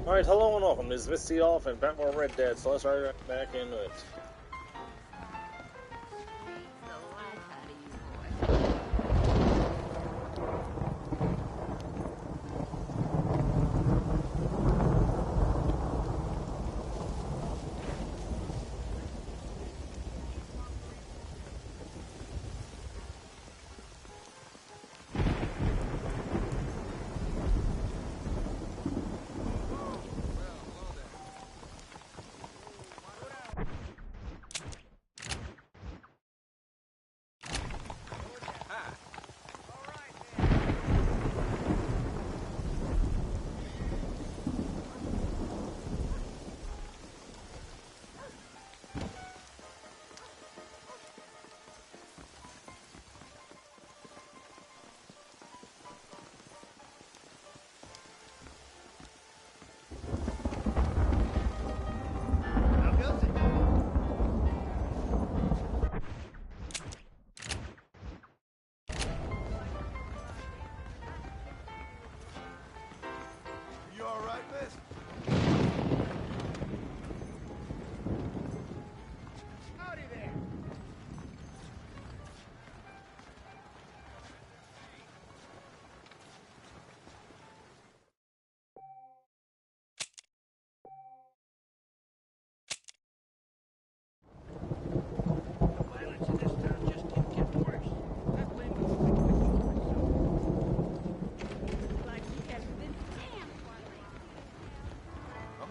Alright, hello and welcome. This is Mistydolphin, Batmore Red Dead, so let's right back into it.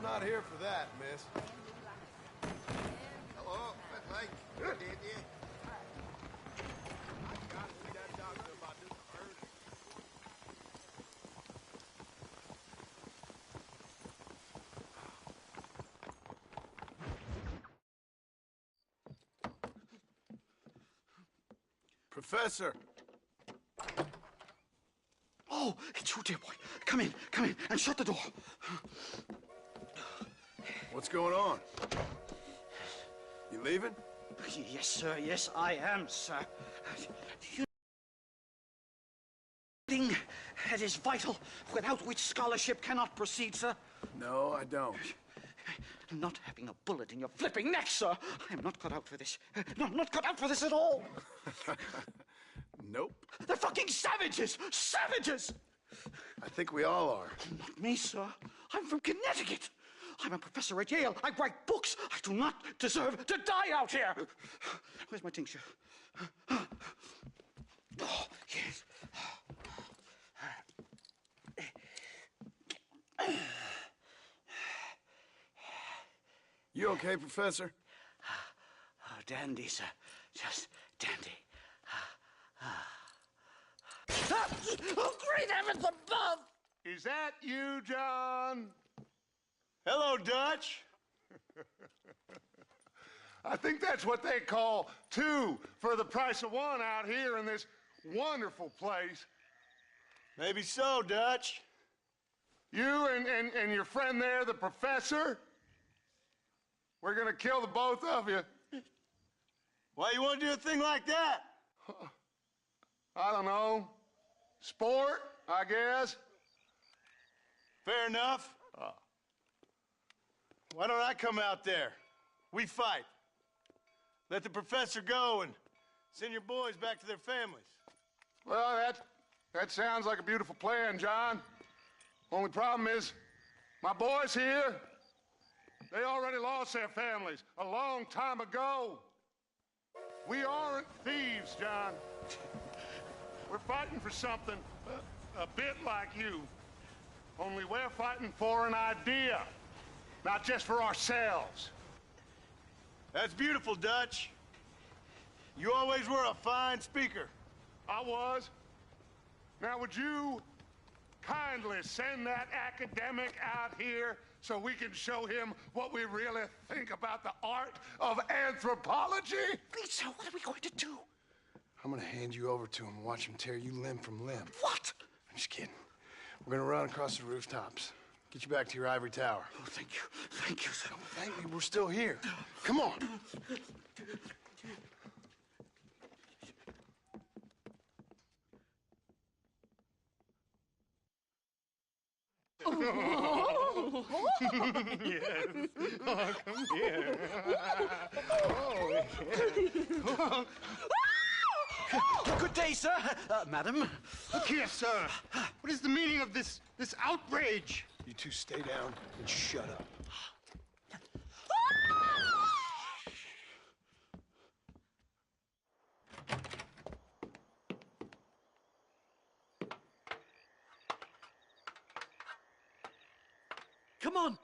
Not here for that, miss. Hello, Red Lake. Good, did you? I gotta see that doctor about this urgent. Professor! Oh, it's you, dear boy. Come in, and shut the door. What's going on? You leaving? Yes, sir. Yes, I am, sir. You thing that is vital, without which scholarship cannot proceed, sir. No, I don't. Not having a bullet in your flipping neck, sir. I am not cut out for this. No, I'm not cut out for this at all. Nope. They're fucking savages! Savages! I think we all are. Not me, sir. I'm from Connecticut. I'm a professor at Yale. I write books. I do not deserve to die out here. Where's my tincture? Oh, yes. You okay, Professor? Oh, dandy, sir. Just dandy. Oh, great heavens above! Is that you, John? Hello, Dutch. I think that's what they call two for the price of one out here in this wonderful place. Maybe so, Dutch. You and your friend there, the professor, we're gonna kill the both of you. Why you want to do a thing like that? I don't know. Sport, I guess. Fair enough. Why don't I come out there? We fight. Let the professor go and send your boys back to their families. Well, that sounds like a beautiful plan, John. Only problem is, my boys here, they already lost their families a long time ago. We aren't thieves, John. We're fighting for something a bit like you. Only we're fighting for an idea, not just for ourselves. That's beautiful, Dutch. You always were a fine speaker. I was. Now, would you kindly send that academic out here so we can show him what we really think about the art of anthropology? So what are we going to do? I'm gonna hand you over to him and watch him tear you limb from limb. What? I'm just kidding. We're gonna run across the rooftops. Get you back to your ivory tower. Oh, thank you. Thank you, sir. Thank me, we're still here. Come on. Oh. Yes. Oh, come here. Oh, yeah. Good day, sir. Madam. Look here, sir. What is the meaning of this outrage? You two stay down and shut up. Come on.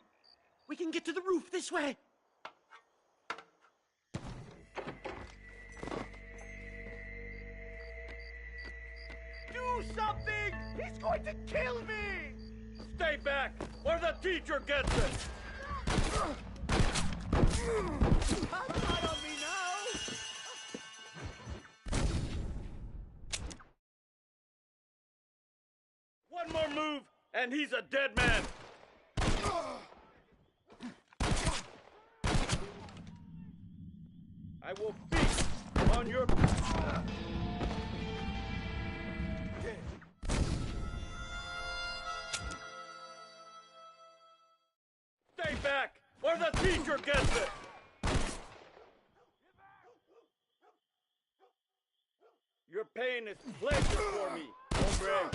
We can get to the roof this way. Do something! He's going to kill me! Stay back, or the teacher gets it! Eye on me now! One more move, and he's a dead man! I will feast on your... Stay back, or the teacher gets it! Your pain is pleasure for me, hombre.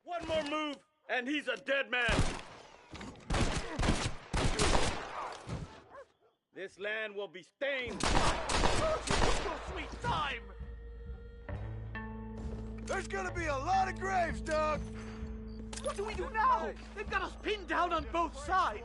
One more move, and he's a dead man. This land will be stained. Sweet time! There's gonna be a lot of graves, Doug. What do we do now? They've got us pinned down on both sides.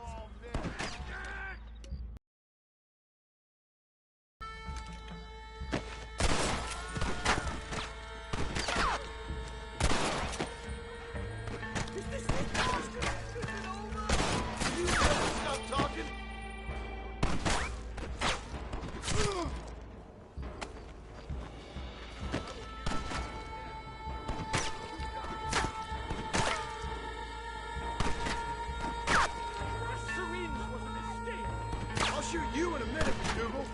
Shoot you in a minute, Dougal.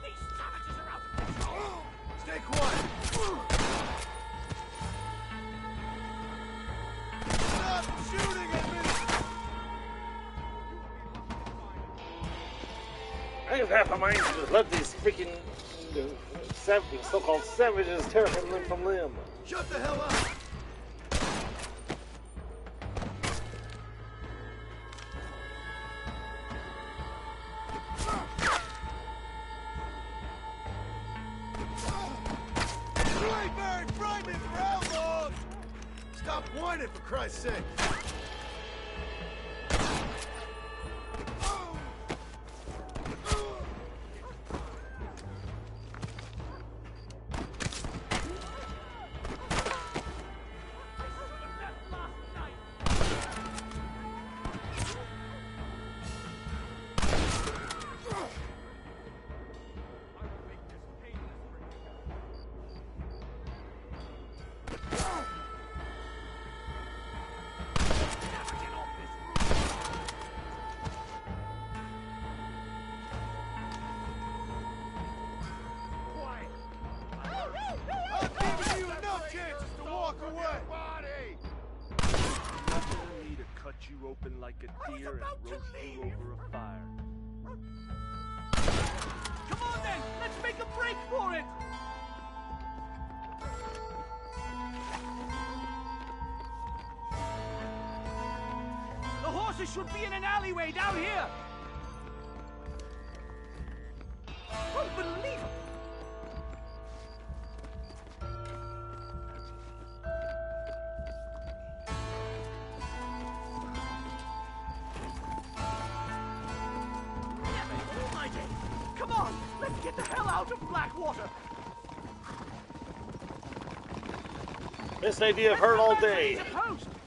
These savages are out of control. Stay quiet. Stop shooting at me. I have half a mind to just let these freaking so-called savages tear him limb from limb. Shut the hell up. You ain't very frightening for outlaws. Stop whining, for Christ's sake. You open like a deer and roast you over a fire. Come on then, let's make a break for it! The horses should be in an alleyway down here! Unbelievable! Come on, let's get the hell out of Blackwater! Best idea I've heard all day.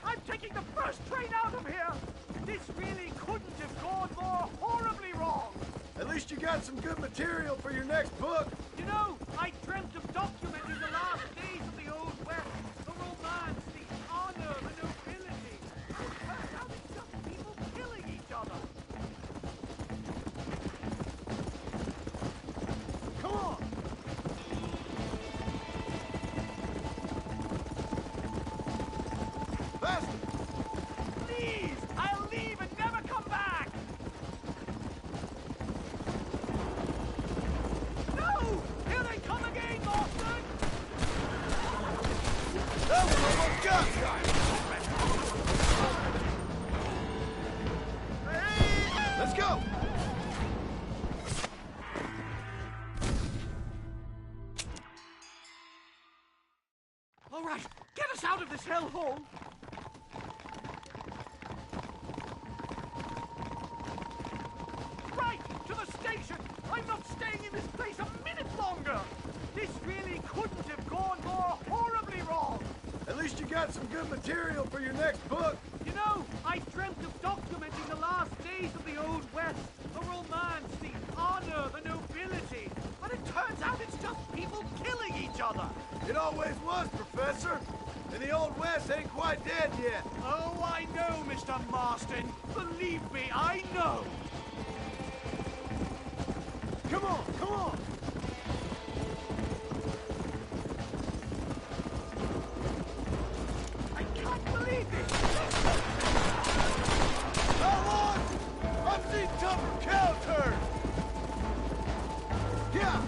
I'm taking the first train out of here! This really couldn't have gone more horribly wrong! At least you got some good material for your next book. You know, I dreamt of documenting the last hellhole. Right, to the station! I'm not staying in this place a minute longer! This really couldn't have gone more horribly wrong! At least you got some good material for your next book. You know, I dreamt of documenting the last days of the Old West, the romance, the honor, the nobility. But it turns out it's just people killing each other. It always was, Professor. And the Old West ain't quite dead yet. Oh, I know, Mr. Marston. Believe me, I know. Come on, come on. I can't believe it. How long? I've seen tougher cow turn. Yeah.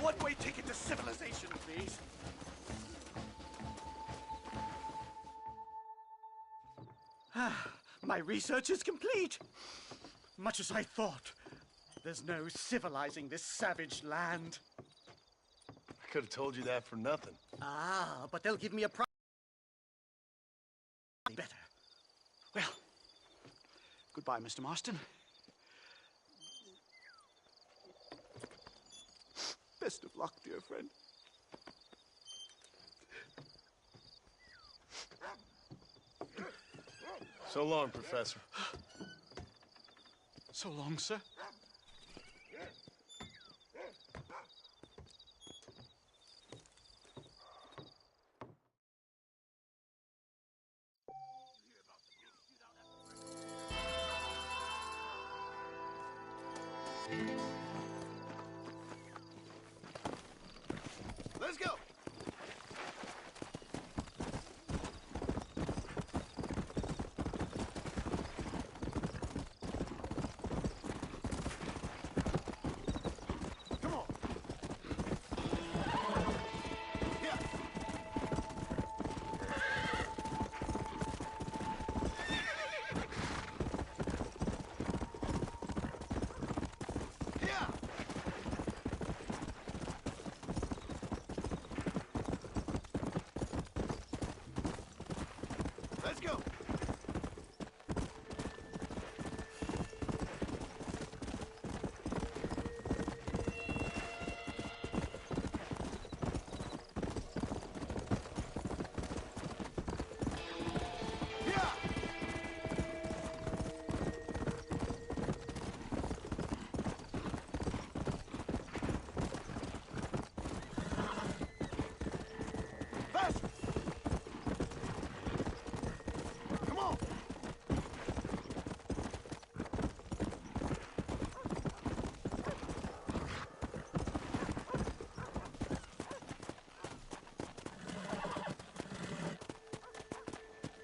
one-way ticket to civilization, please. My research is complete. Much as I thought. There's no civilizing this savage land. I could have told you that for nothing. Ah, but they'll give me a prize. Better. Well, goodbye, Mr. Marston. Best of luck, dear friend. So long, Professor. So long, sir. Let's go. Come on. Yeah. Yeah. Let's go. Yeah. Faster. Come on.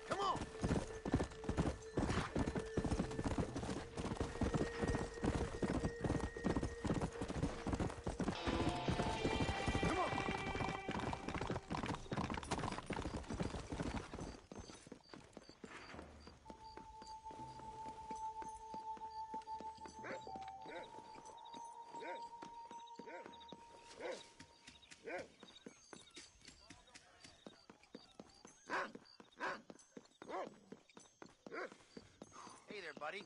Come on. Come on. Hey there, buddy.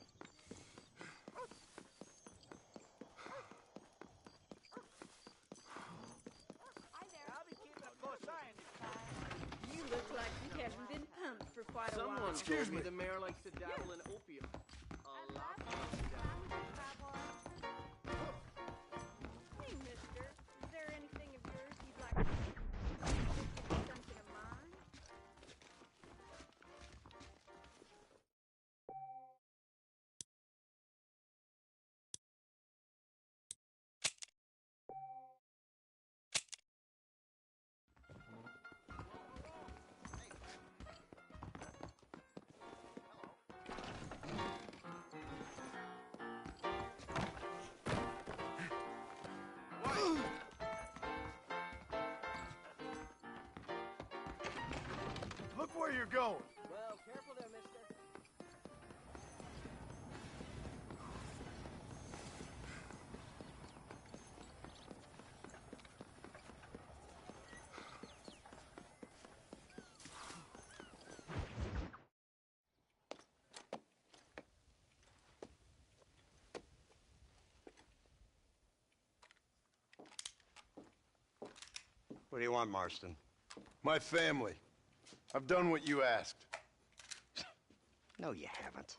You look like you haven't been pumped for quite a while. Someone told me the mayor likes to dabble in opium. A lot. where you're going. Well, careful there, mister. What do you want, Marston? My family. I've done what you asked. No, you haven't.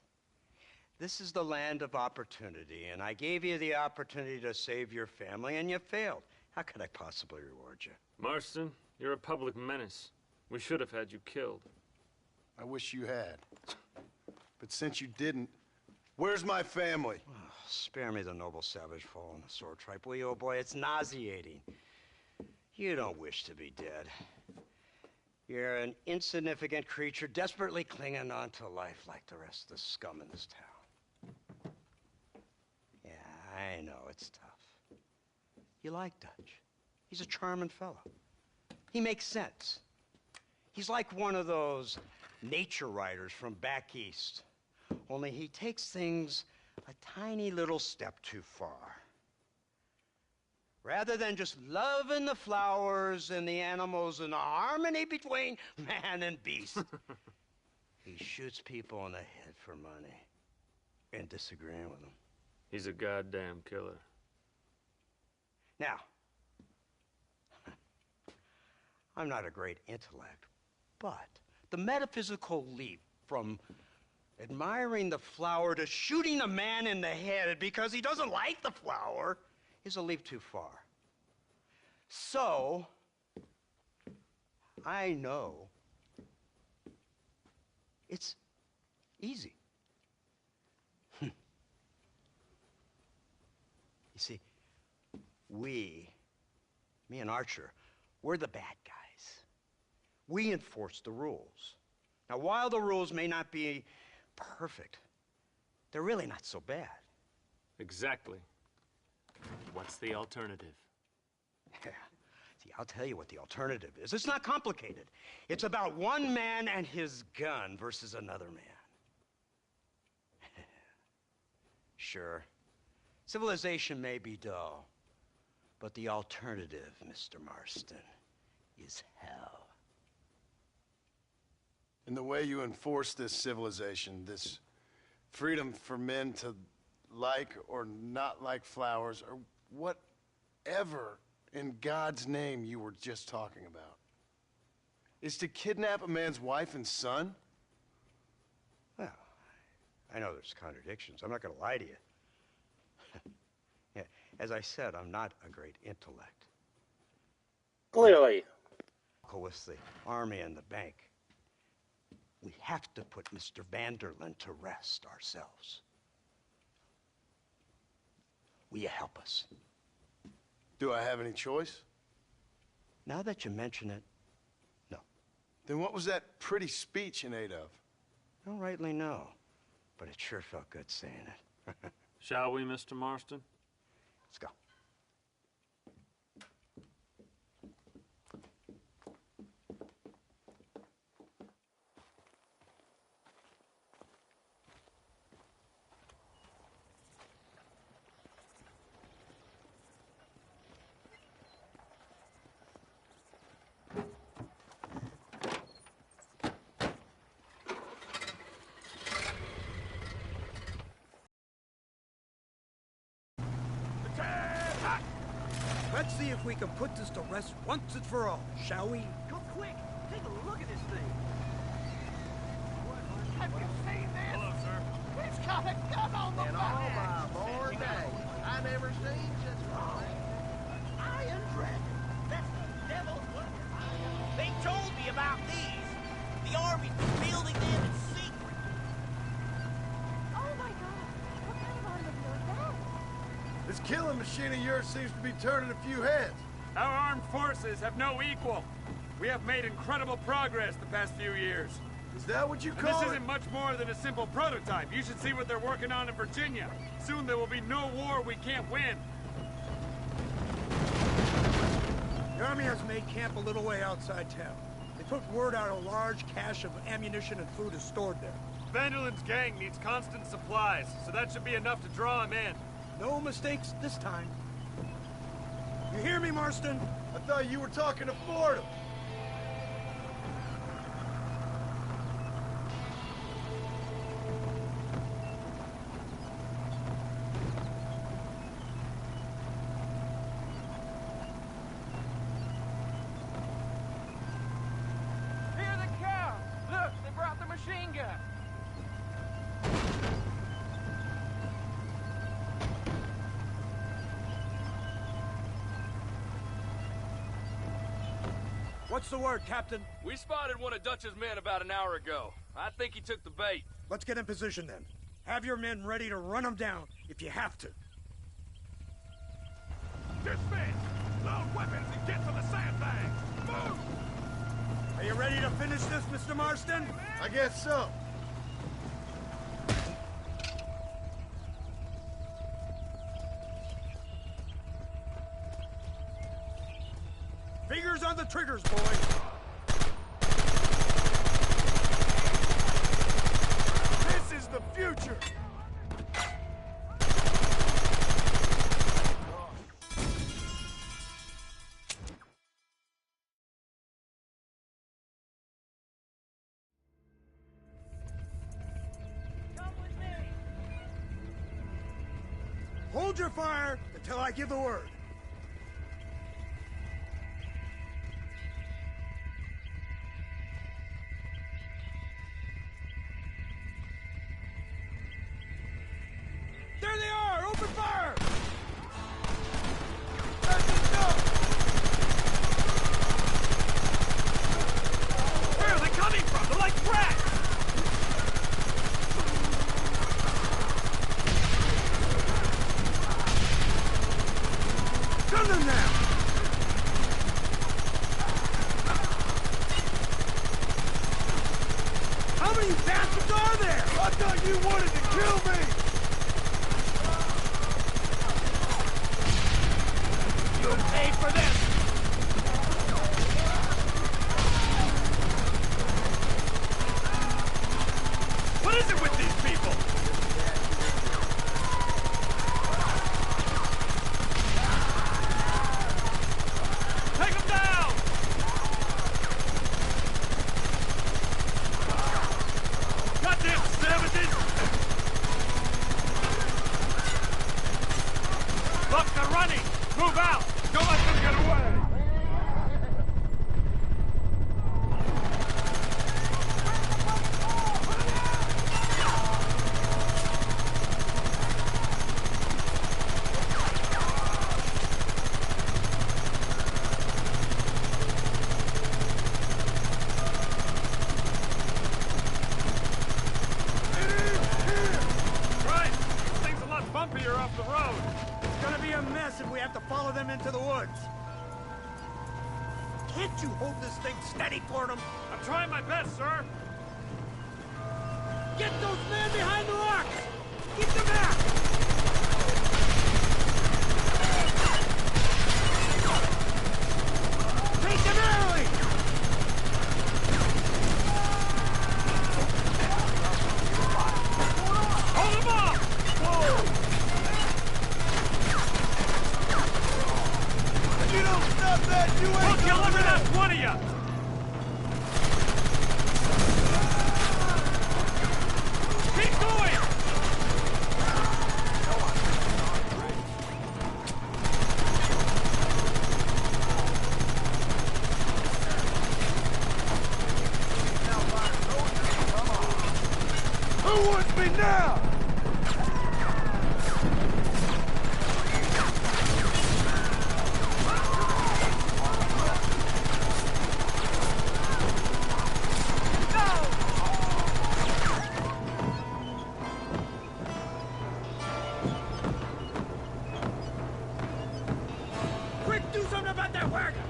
This is the land of opportunity, and I gave you the opportunity to save your family, and you failed. How could I possibly reward you? Marston, you're a public menace. We should have had you killed. I wish you had. But since you didn't, where's my family? Oh, spare me the noble savage fall on the sword tripe, will you, old boy? It's nauseating. You don't wish to be dead. You're an insignificant creature desperately clinging on to life like the rest of the scum in this town. Yeah, I know, it's tough. You like Dutch. He's a charming fellow. He makes sense. He's like one of those nature writers from back east. Only he takes things a tiny little step too far. Rather than just loving the flowers and the animals and the harmony between man and beast, he shoots people in the head for money and disagreeing with them. He's a goddamn killer. Now, I'm not a great intellect, but the metaphysical leap from admiring the flower to shooting a man in the head because he doesn't like the flower is a leap too far. So, I know it's easy. You see, me and Archer, we're the bad guys. We enforce the rules. Now, while the rules may not be perfect, they're really not so bad. Exactly. What's the alternative? Yeah. See, I'll tell you what the alternative is. It's not complicated. It's about one man and his gun versus another man. Sure, civilization may be dull, but the alternative, Mr. Marston, is hell. And the way you enforce this civilization, this freedom for men to like or not like flowers, or whatever in God's name you were just talking about, is to kidnap a man's wife and son? Well, I know there's contradictions. I'm not going to lie to you. Yeah, as I said, I'm not a great intellect. Clearly. With the army and the bank, we have to put Mr. Vanderlyn to rest ourselves. Will you help us? Do I have any choice? Now that you mention it, no. Then what was that pretty speech in aid of? I don't rightly know, but it sure felt good saying it. Shall we, Mr. Marston? Let's go. Let's see if we can put this to rest once and for all, shall we? Go quick! Take a look at this thing! Have you seen this? Hello, sir. It's got a gun on the In all my born days, I never seen such a thing. Iron Dragon! That's the devil's weapon! They told me about these. The Army's building them in secret. Oh my god! What kind of automobile is that? This killing machine of yours seems to be turning a few heads. Our armed forces have no equal. We have made incredible progress the past few years. Is that what you And call this it? isn't much more than a simple prototype. You should see what they're working on in Virginia. Soon there will be no war we can't win. The Army has made camp a little way outside town. They put word out a large cache of ammunition and food is stored there. Vanderland's gang needs constant supplies, so that should be enough to draw him in. No mistakes this time. You hear me, Marston? I thought you were talking to Fordham. Hear the cow! Look, they brought the machine gun! What's the word, Captain? We spotted one of Dutch's men about an hour ago. I think he took the bait. Let's get in position then. Have your men ready to run them down if you have to. Dismiss! Load weapons and get to the sandbags! Move! Are you ready to finish this, Mr. Marston? I guess so. Fingers on the triggers, boys. This is the future! Hold your fire until I give the word. There they are! Open fire! Where are they coming from? They're like rats! Gun them now! How many bastards are there? I thought you wanted to kill me! You paid for this! What is it with these people? Take them down! Goddamn savages! Look, they're running! Move out! Don't let them get away! Right! This thing's a lot bumpier off the road. It's gonna be a mess if we have to follow them into the woods. Can't you hold this thing steady for them? I'm trying my best, sir. Get those men behind the rocks! Keep them back! Take them early! Hold them off! If you don't stop that, you ain't We'll kill gonna every live. last one of you! Keep going! Who wants me now? Quick, do something about that wagon!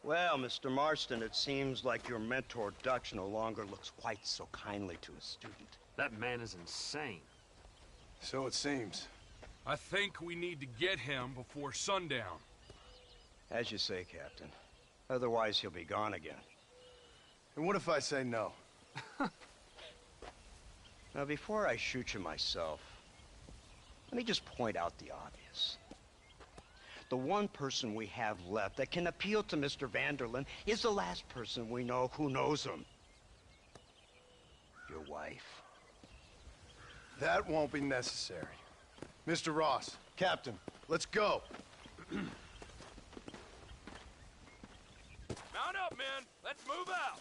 Well, Mr. Marston, it seems like your mentor Dutch no longer looks quite so kindly to his student. That man is insane. So it seems. I think we need to get him before sundown. As you say, Captain. Otherwise, he'll be gone again. And what if I say no? Now, before I shoot you myself, let me just point out the obvious. The one person we have left that can appeal to Mr. Vanderlyn is the last person we know who knows him. Your wife. That won't be necessary. Mr. Ross, Captain, let's go. Mount up, men. Let's move out.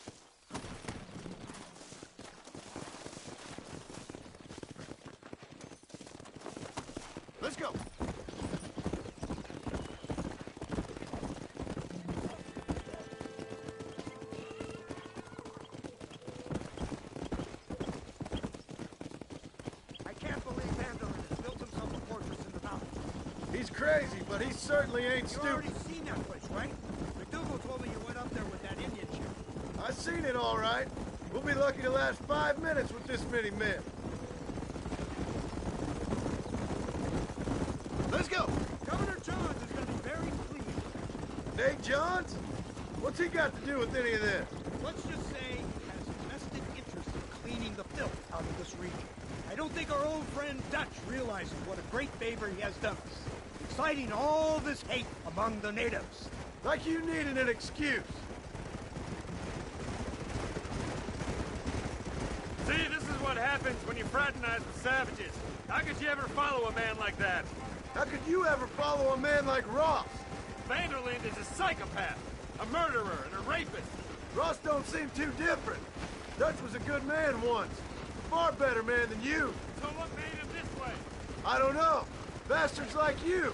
Let's go. I can't believe Vanderlyn has built himself a fortress in the mountains. He's crazy, but he certainly ain't You stupid. already seen that place, right? McDougal told me you went up there with that Indian chick. I seen it all right. We'll be lucky to last 5 minutes with this many men. Let's go. Governor Johns is going to be very pleased. Nate Johns? What's he got to do with any of this? Let's just say he has a vested interest in cleaning the filth out of this region. I don't think our old friend Dutch realizes what a great favor he has done us, inciting all this hate among the natives. Like you needed an excuse. See, this is what happens when you fraternize with savages. How could you ever follow a man like that? How could you ever follow a man like Ross? Vanderlyn is a psychopath, a murderer, and a rapist. Ross don't seem too different. Dutch was a good man once. Far better man than you. So what made him this way? I don't know. Bastards like you.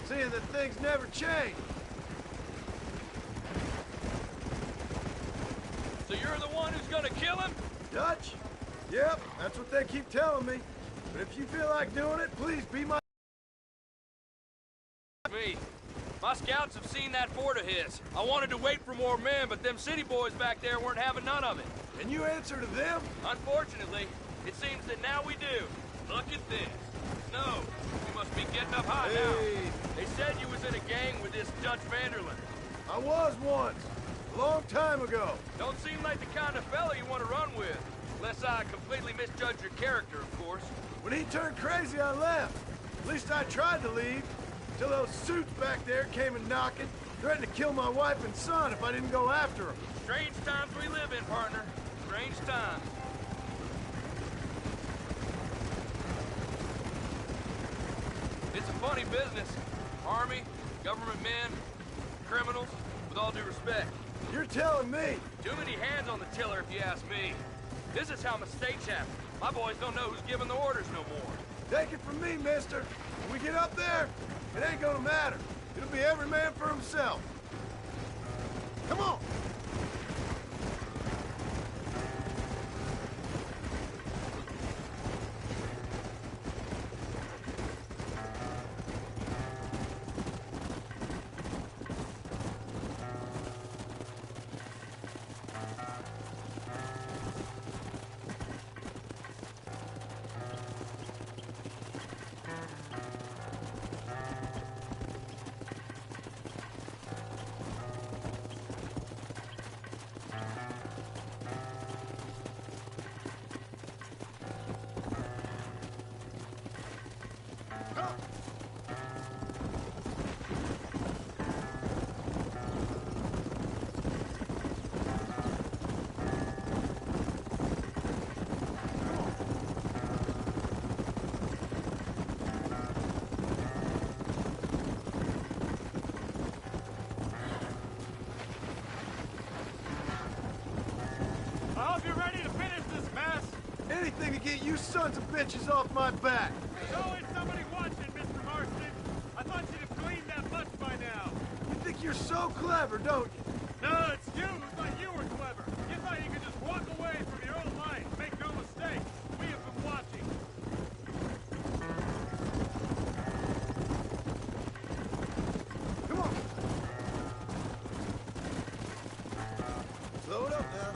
Seeing that things never change. So you're the one who's gonna kill him? Dutch? Yep, that's what they keep telling me. But if you feel like doing it, please be my... Me. My scouts have seen that fort of his. I wanted to wait for more men, but them city boys back there weren't having none of it. And you answer to them? Unfortunately, it seems that now we do. Look at this. No, we must be getting up high now. They said you was in a gang with this Dutch Vanderlyn. I was once. A long time ago. Don't seem like the kind of fella you want to run with. Unless I completely misjudged your character, of course. When he turned crazy, I left. At least I tried to leave. Till those suits back there came and knocking, threatened to kill my wife and son if I didn't go after them. Strange times we live in, partner. Strange times. It's a funny business. Army, government men, criminals, with all due respect. You're telling me? Too many hands on the tiller, if you ask me. This is how mistakes happen. My boys don't know who's giving the orders no more. Take it from me, mister. When we get up there, it ain't gonna matter. It'll be every man for himself. Come on! Anything to get you sons of bitches off my back. There's always somebody watching, Mr. Marston. I thought you'd have cleaned that much by now. so clever, don't you? No, it's you who thought you were clever. You thought you could just walk away from your own life. Make no mistake. We have been watching. Come on. Slow it up now.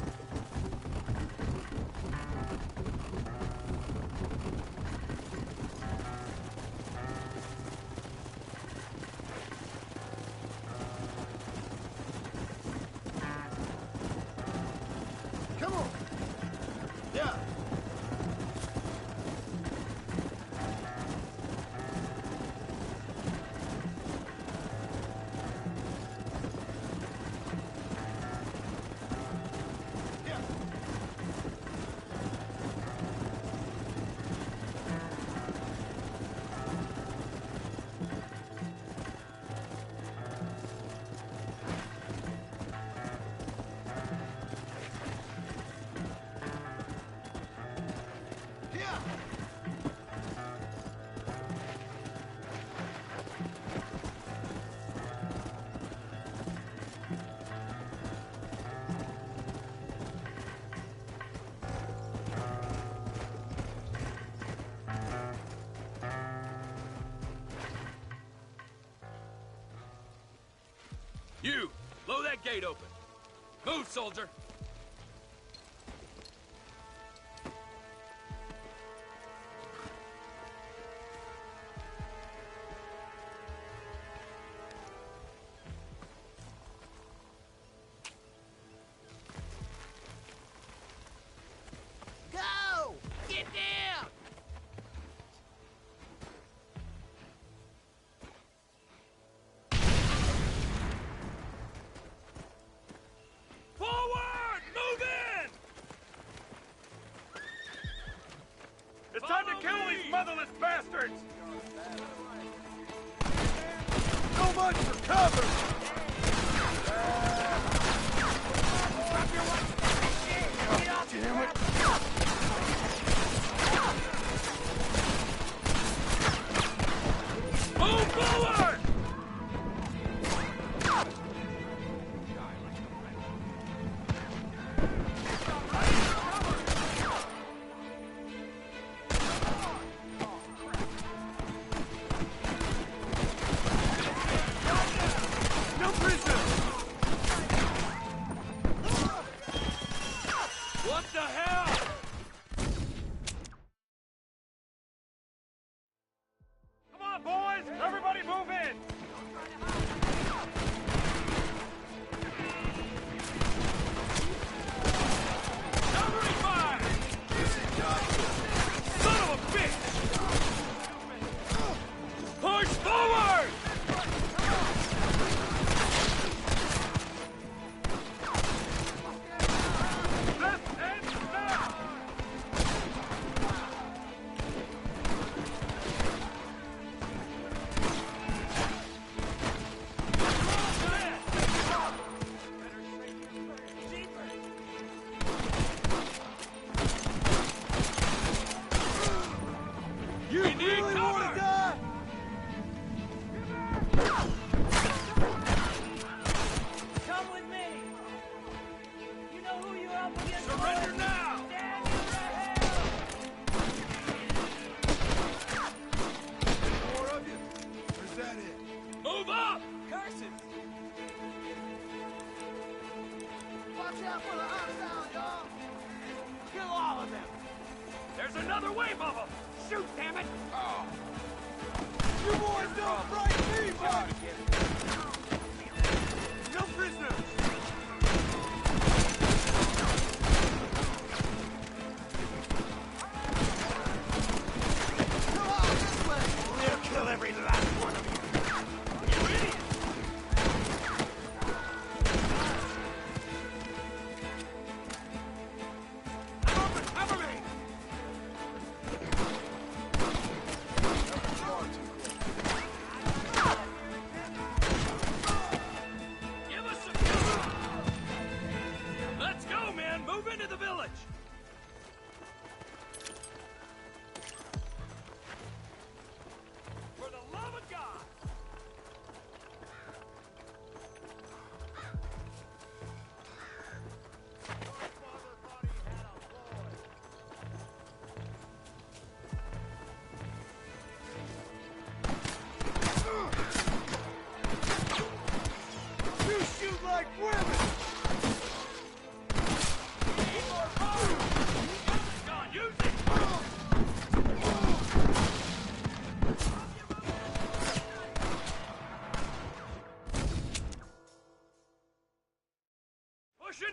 Come on. Yeah. Yeah. Yeah. You, blow that gate open. Move, soldier. Go! Get down! Forward! Move in! It's time to kill these motherless bastards! So much for cover! God damn it! Move forward! No prisoners! What the hell? Come on, boys! Everybody move in!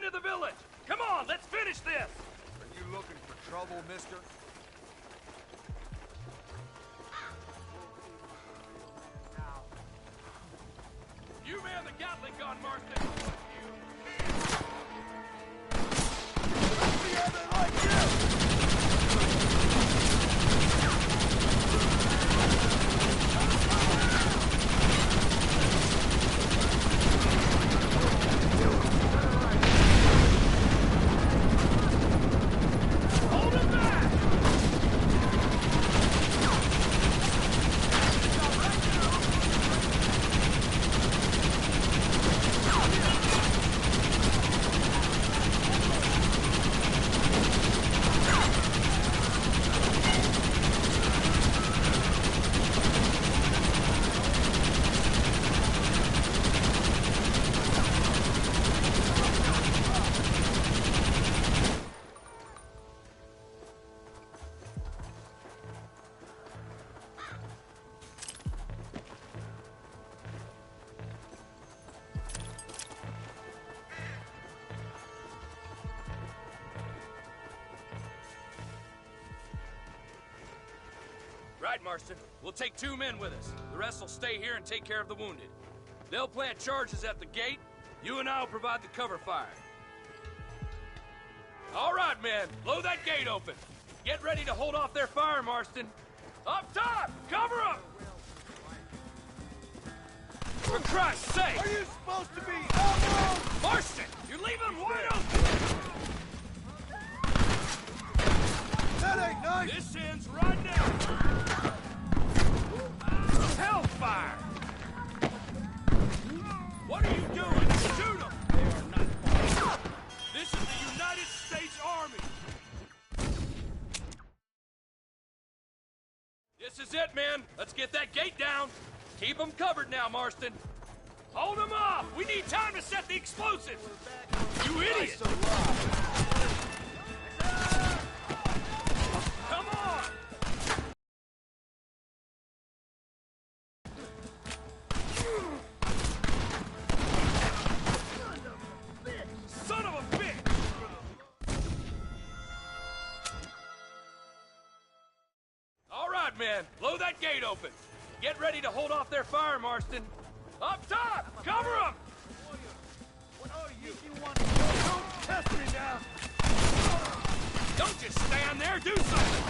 into the village! Come on, let's finish this! Are you looking for trouble, mister? You man the Gatling gun, Marston! Right, Marston. We'll take 2 men with us. The rest will stay here and take care of the wounded. They'll plant charges at the gate. You and I'll provide the cover fire. All right, men. Blow that gate open. Get ready to hold off their fire, Marston. Up top! Cover them! For Christ's sake! Are you supposed to be almost? Marston! You're leaving them wide open! That ain't nice! This ends right now! Hellfire! What are you doing? Shoot them! They are not. This is the United States Army! This is it, men! Let's get that gate down! Keep them covered now, Marston! Hold them off! We need time to set the explosives! You idiot! Come on! Son of a bitch! All right, men. Blow that gate open. Get ready to hold off their fire, Marston. Up top! Cover them! What are you? Don't test me now! Don't just stand there, do something!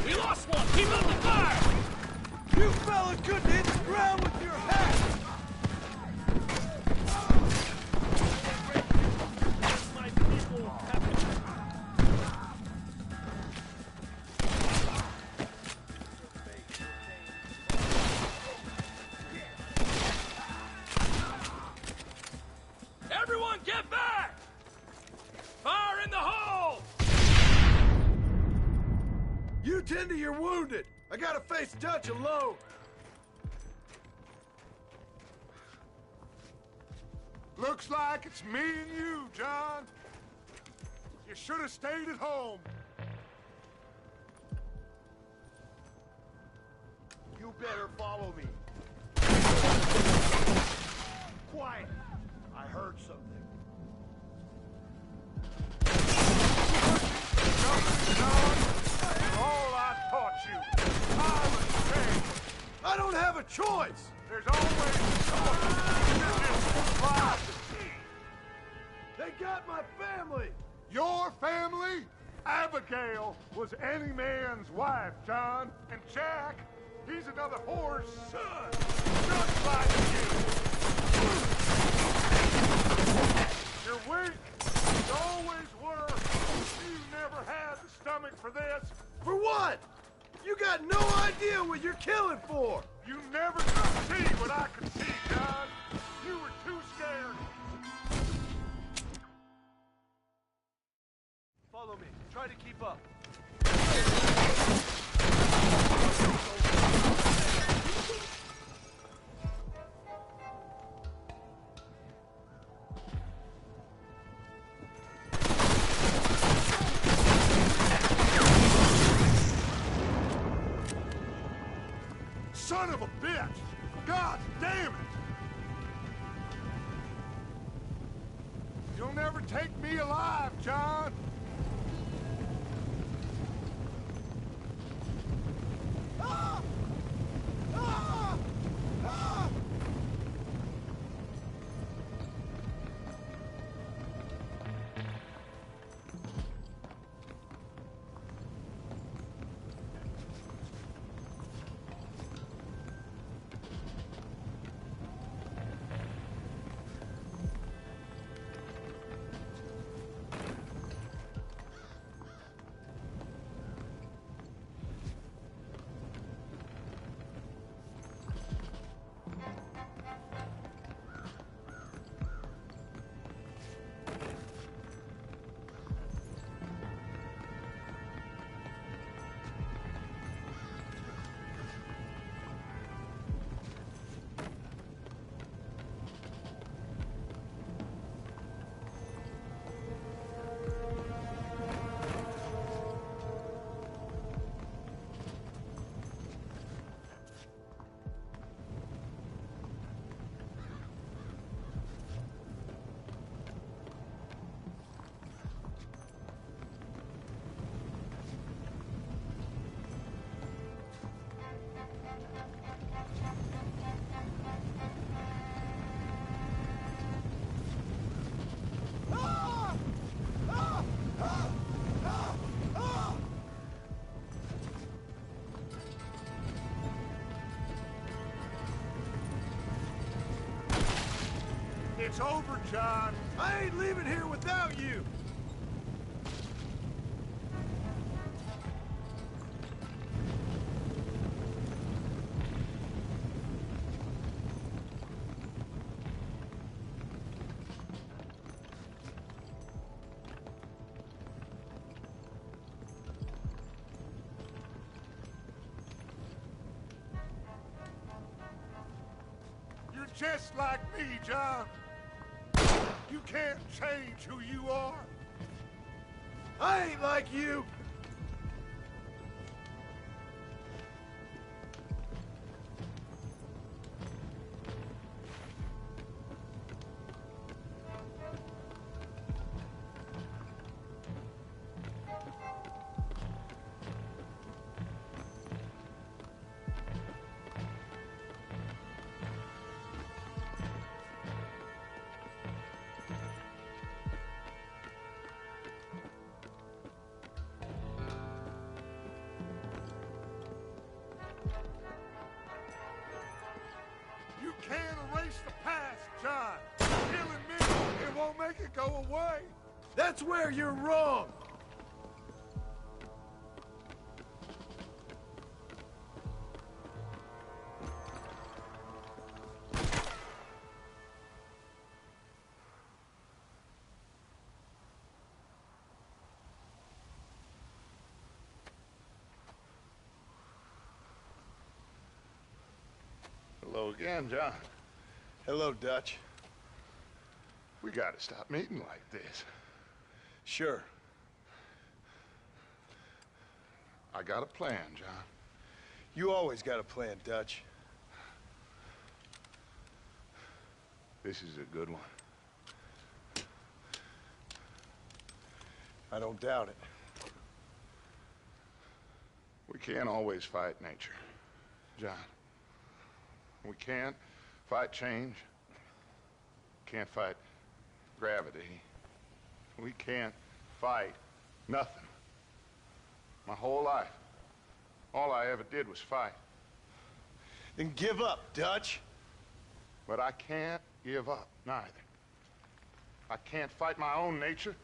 We lost one! Keep up the fire! You fella couldn't hit the ground with your hat! My people have Everyone get back! Fire in the hole! You tend to your wounded! I gotta face Dutch alone! Looks like it's me and you, John. You should have stayed at home. You better follow me. Quiet! I heard something. All I taught you. I was trained. I don't have a choice! There's always a choice. You just fly the key. They got my family! Your family? Abigail was any man's wife, John. And Jack, he's another whore's son. Just like you. You're weak. You always were. You never had the stomach for this. For what? You got no idea what you're killing for! You never could see what I could see, John. You were too scared. Follow me. Try to keep up. Son of a bitch! God damn it! You'll never take me alive, John! Ah! Ah! Ah! It's over, John. I ain't leaving here without you. You're just like me, John. You can't change who you are. I ain't like you. You can't erase the past, John. Killing me, it won't make it go away. That's where you're wrong. Hello again, John. Hello, Dutch. We gotta stop meeting like this. Sure. I got a plan, John. You always got a plan, Dutch. This is a good one. I don't doubt it. We can't always fight nature, John. We can't fight change. Can't fight gravity. We can't fight nothing. My whole life, all I ever did was fight. Then give up, Dutch. But I can't give up, neither. I can't fight my own nature.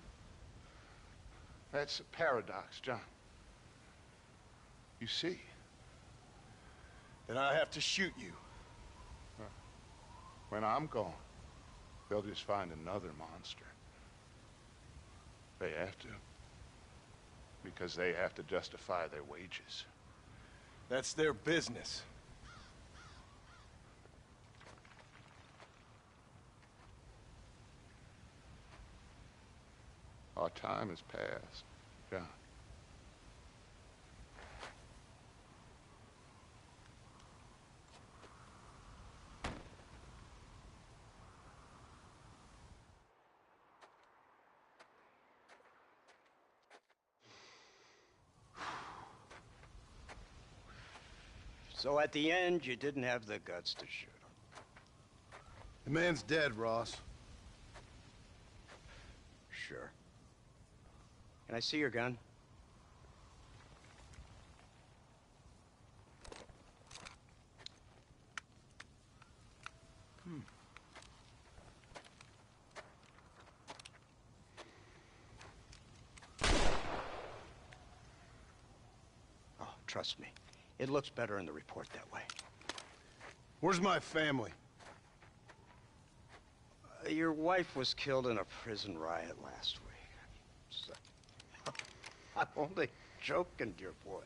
That's a paradox, John. You see? Then I have to shoot you. When I'm gone, they'll just find another monster. They have to. Because they have to justify their wages. That's their business. Our time has passed, John. So at the end, you didn't have the guts to shoot him. The man's dead, Ross. Sure. Can I see your gun? Oh, trust me. It looks better in the report that way. Where's my family? Your wife was killed in a prison riot last week. So, I'm only joking, dear boy.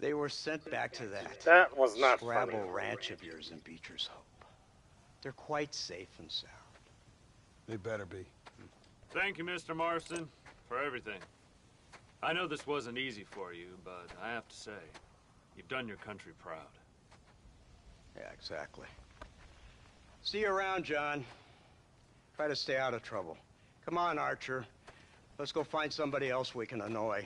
They were sent back to That was not Scrabble funny. ranch of yours in Beecher's Hope. They're quite safe and sound. They better be. Thank you, Mr. Marston, for everything. I know this wasn't easy for you, but I have to say, you've done your country proud. Yeah, exactly. See you around, John. Try to stay out of trouble. Come on, Archer. Let's go find somebody else we can annoy.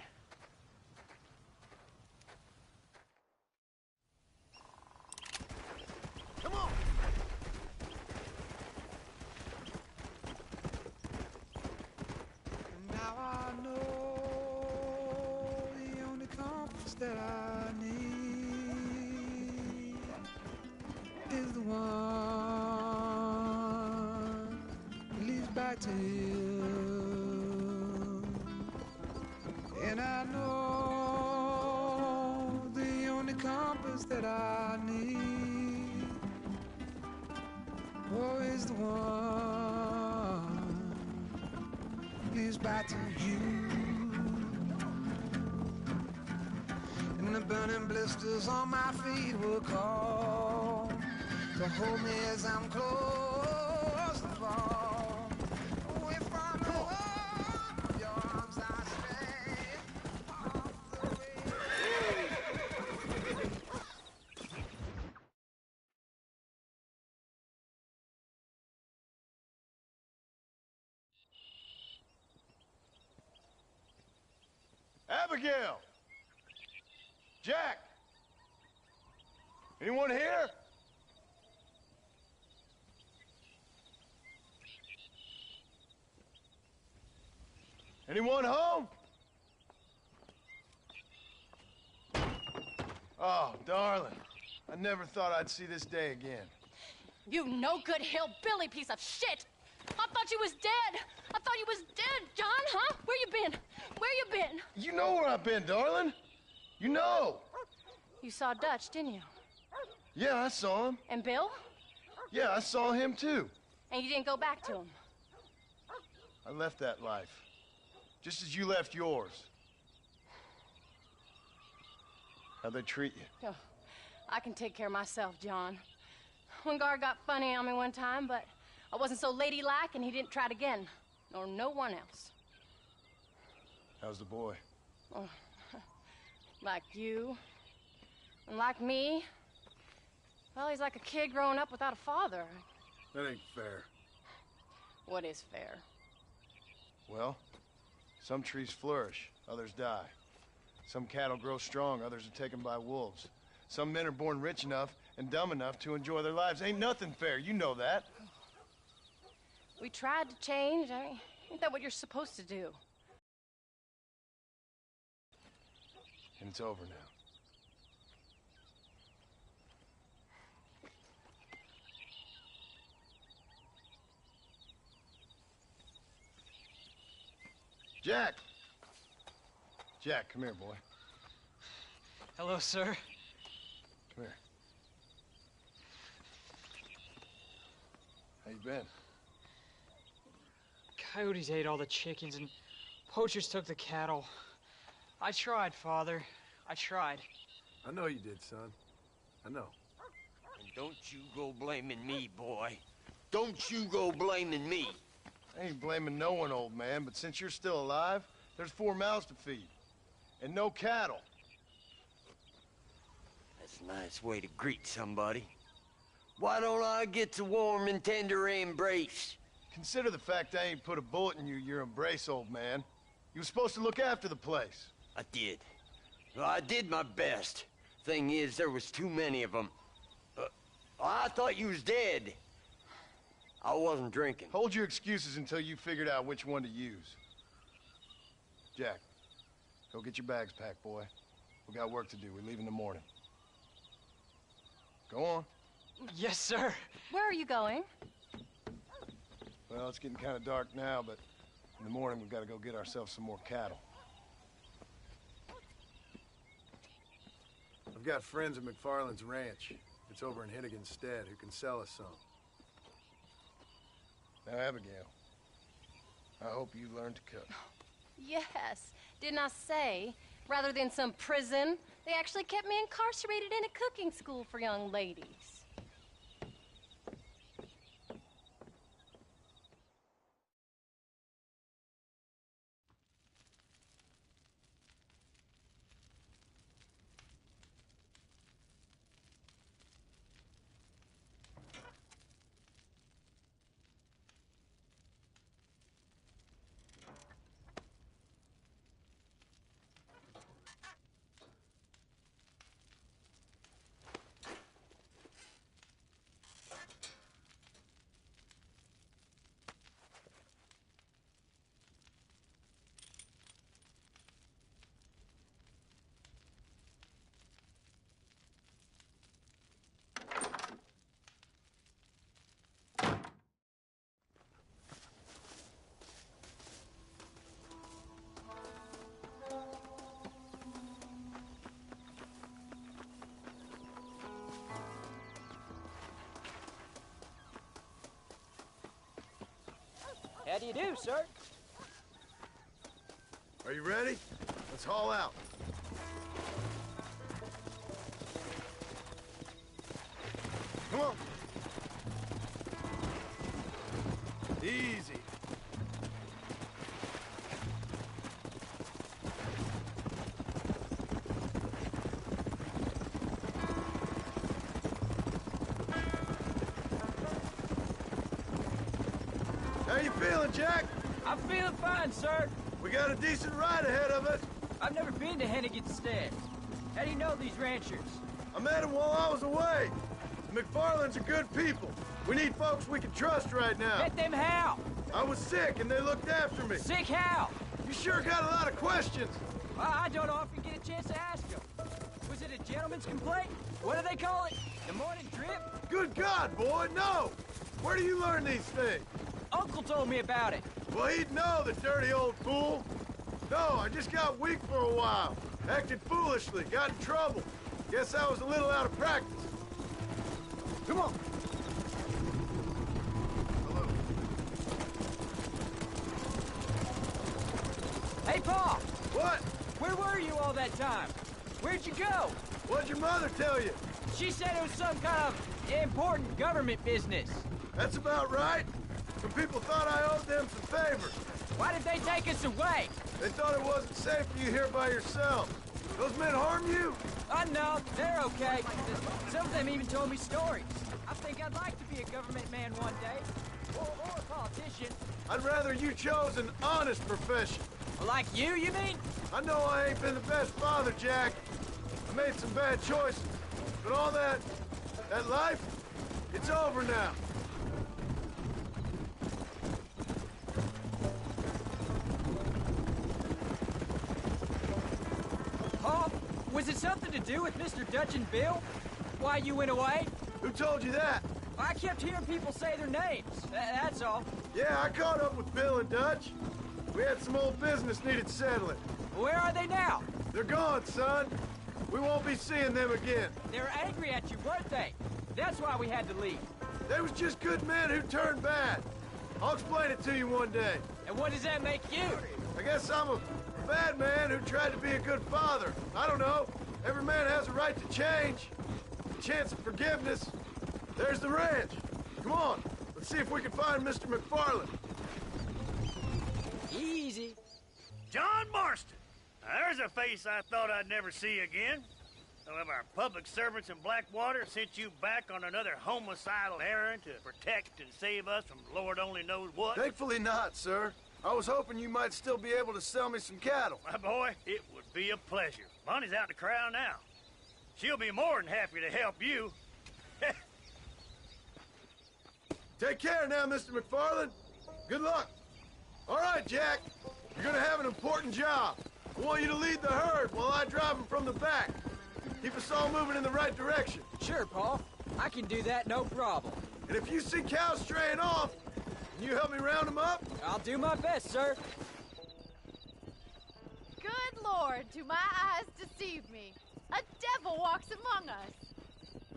Come on! Now I know the only compass that I need is the one that leads back to you. And I know the only compass that I need, oh, is the one that leads back to you. And the burning blisters on my feet will call to hold me as I'm close to fall away from the warmth of your arms. I stay off the way. Abigail! Jack! Anyone here? Anyone home? Oh, darling. I never thought I'd see this day again. You no good hillbilly piece of shit! I thought you was dead! I thought you was dead, John, huh? Where you been? Where you been? You know where I've been, darling. You know. You saw Dutch, didn't you? Yeah, I saw him. And Bill? Yeah, I saw him too. And you didn't go back to him? I left that life. Just as you left yours. How'd they treat you? Oh, I can take care of myself, John. One guard got funny on me one time, but I wasn't so ladylike and he didn't try it again. Nor no one else. How's the boy? Oh, like you. And like me. Well, he's like a kid growing up without a father. That ain't fair. What is fair? Well, some trees flourish, others die. Some cattle grow strong, others are taken by wolves. Some men are born rich enough and dumb enough to enjoy their lives. Ain't nothing fair, you know that. We tried to change. I mean, ain't that what you're supposed to do? And it's over now. Jack! Jack, come here, boy. Hello, sir. Come here. How you been? Coyotes ate all the chickens and poachers took the cattle. I tried, Father. I tried. I know you did, son. I know. And don't you go blaming me, boy. Don't you go blaming me. I ain't blaming no one, old man, but since you're still alive, there's 4 mouths to feed. And no cattle. That's a nice way to greet somebody. Why don't I get the warm and tender embrace? Consider the fact I ain't put a bullet in your embrace, old man. You were supposed to look after the place. I did. Well, I did my best. thing is, there was too many of them. I thought you was dead. I wasn't drinking. Hold your excuses until you figured out which one to use. Jack, go get your bags packed, boy. We got work to do. We leave in the morning. Go on. Yes, sir. Where are you going? Well, it's getting kind of dark now, but in the morning we've got to go get ourselves some more cattle. I've got friends at McFarland's ranch. It's over in Hennigan's stead who can sell us some. Now, Abigail, I hope you learn to cook. Yes. Didn't I say, rather than some prison, they actually kept me incarcerated in a cooking school for young ladies. How do you do, sir? Are you ready? Let's haul out. Come on. Easy. How you feeling, Jack? I'm feeling fine, sir. We got a decent ride ahead of us. I've never been to Hennigan's stead. How do you know these ranchers? I met them while I was away. The McFarlands are good people. We need folks we can trust right now. Met them how? I was sick and they looked after me. Sick how? You sure got a lot of questions. Well, I don't often get a chance to ask them. Was it a gentleman's complaint? What do they call it? The morning drip? Good God, boy, no! Where do you learn these things? Uncle told me about it. Well, he'd know, the dirty old fool. No, I just got weak for a while. Acted foolishly, got in trouble. Guess I was a little out of practice. Come on. Hello. Hey, Pa! What? Where were you all that time? Where'd you go? What'd your mother tell you? She said it was some kind of important government business. That's about right. Some people thought I owed them some favors. Why did they take us away? They thought it wasn't safe for you here by yourself. Those men harm you? No, they're okay. Some of them even told me stories. I think I'd like to be a government man one day. Or a politician. I'd rather you chose an honest profession. Like you mean? I know I ain't been the best father, Jack. I made some bad choices. But all that life, it's over now. Pa, was it something to do with Mr. Dutch and Bill? Why you went away? Who told you that? I kept hearing people say their names. That's all. Yeah, I caught up with Bill and Dutch. We had some old business needed settling. Where are they now? They're gone, son. We won't be seeing them again. They were angry at you, weren't they? That's why we had to leave. They was just good men who turned bad. I'll explain it to you one day. And what does that make you? I guess I'm a bad man who tried to be a good father. I don't know. Every man has a right to change. A chance of forgiveness. There's the ranch. Come on. Let's see if we can find Mr. McFarland. Easy. John Marston. Now, there's a face I thought I'd never see again. Some of our public servants in Blackwater sent you back on another homicidal errand to protect and save us from Lord only knows what. Thankfully not, sir. I was hoping you might still be able to sell me some cattle. My boy, it would be a pleasure. Bonnie's out in the crowd now. she'll be more than happy to help you. Take care now, Mr. McFarland. Good luck. All right, Jack. You're gonna have an important job. I want you to lead the herd while I drive them from the back. Keep us all moving in the right direction. Sure, Paul. I can do that, no problem. And if you see cows straying off, can you help me round them up? I'll do my best, sir. Good Lord, do my eyes deceive me? A devil walks among us.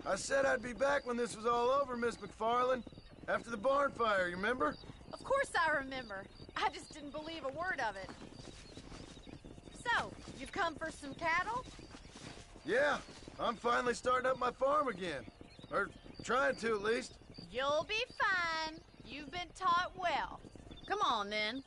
I said I'd be back when this was all over, Miss McFarland. After the barn fire, you remember? Of course I remember. I just didn't believe a word of it. So, you've come for some cattle? Yeah, I'm finally starting up my farm again. Or trying to, at least. You'll be fine. You've been taught well. Come on, then.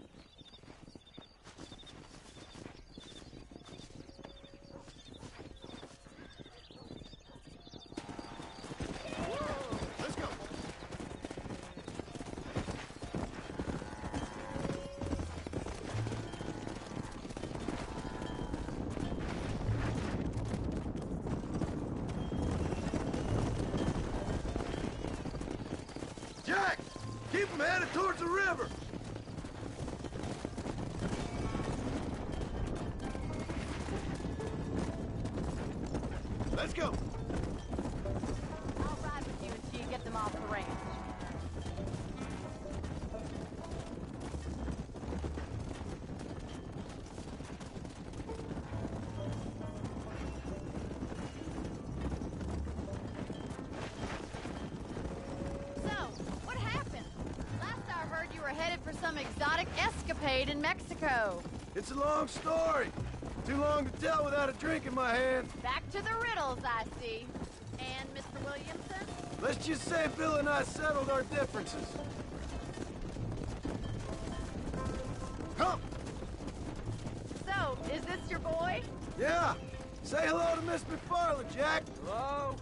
Let's go. Jack, keep them headed towards the river. Let's go. I'll ride with you until you get them off the ranch. So, what happened? Last I heard you were headed for some exotic escapade in Mexico. It's a long story. Too long to tell without a drink in my hand. Back to the riddles, I see. And Mr. Williamson? Let's just say Bill and I settled our differences. Come! So, is this your boy? Yeah! Say hello to Miss McFarland, Jack! Hello?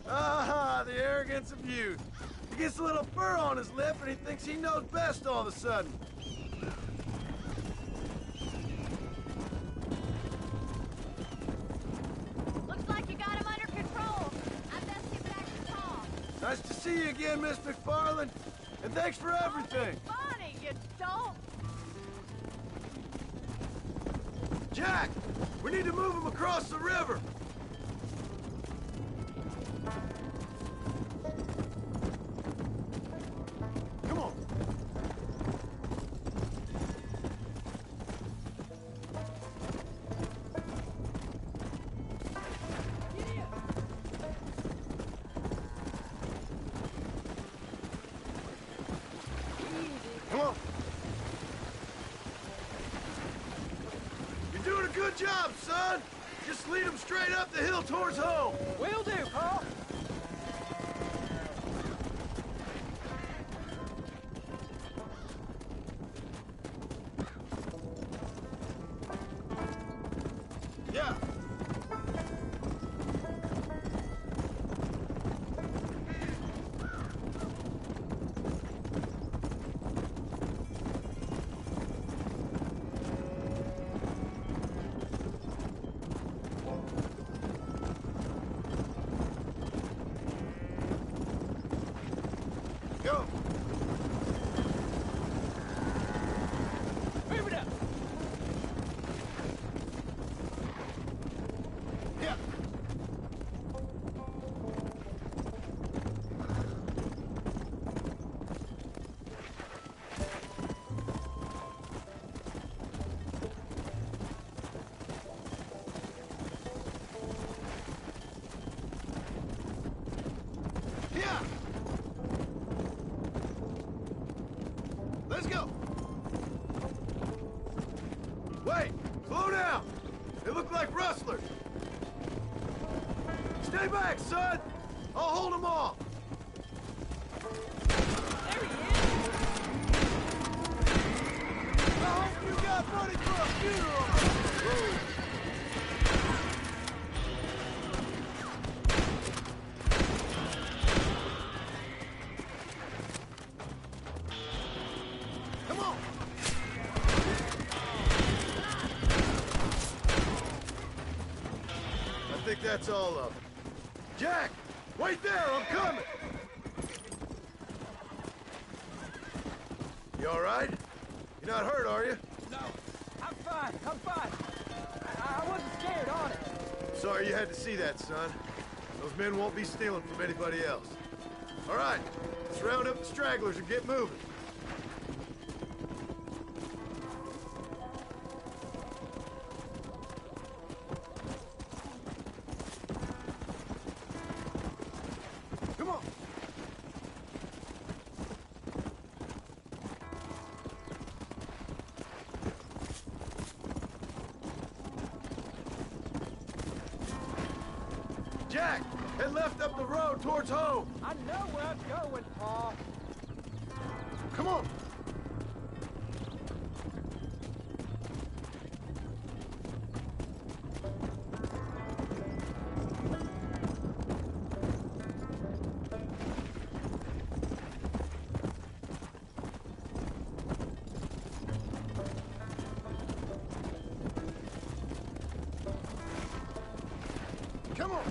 Ah, the arrogance of youth. He gets a little fur on his lip and he thinks he knows best all of a sudden. Looks like you got him under control. I best get back to Tom. Nice to see you again, Miss McFarland. And thanks for everything. Bonnie, you don't. Jack, we need to move him across the river. Come on. Come on. You're doing a good job, son. Just lead them straight up the hill towards home. Will do, Paul. Yeah. Go. Move it up. Yeah. Yeah. Let's go. Wait, slow down. They look like rustlers. Stay back, son. I'll hold them off. There he is. I hope you got money for a funeral. Come on. I think that's all of them. Jack! Wait there, I'm coming! You all right? You're not hurt, are you? No, I'm fine. I wasn't scared, honest. Sorry you had to see that, son. Those men won't be stealing from anybody else. All right, let's round up the stragglers and get moving. Come on. Jack, head left up the road towards home. I know where I'm going, Paul. Come on. Come on.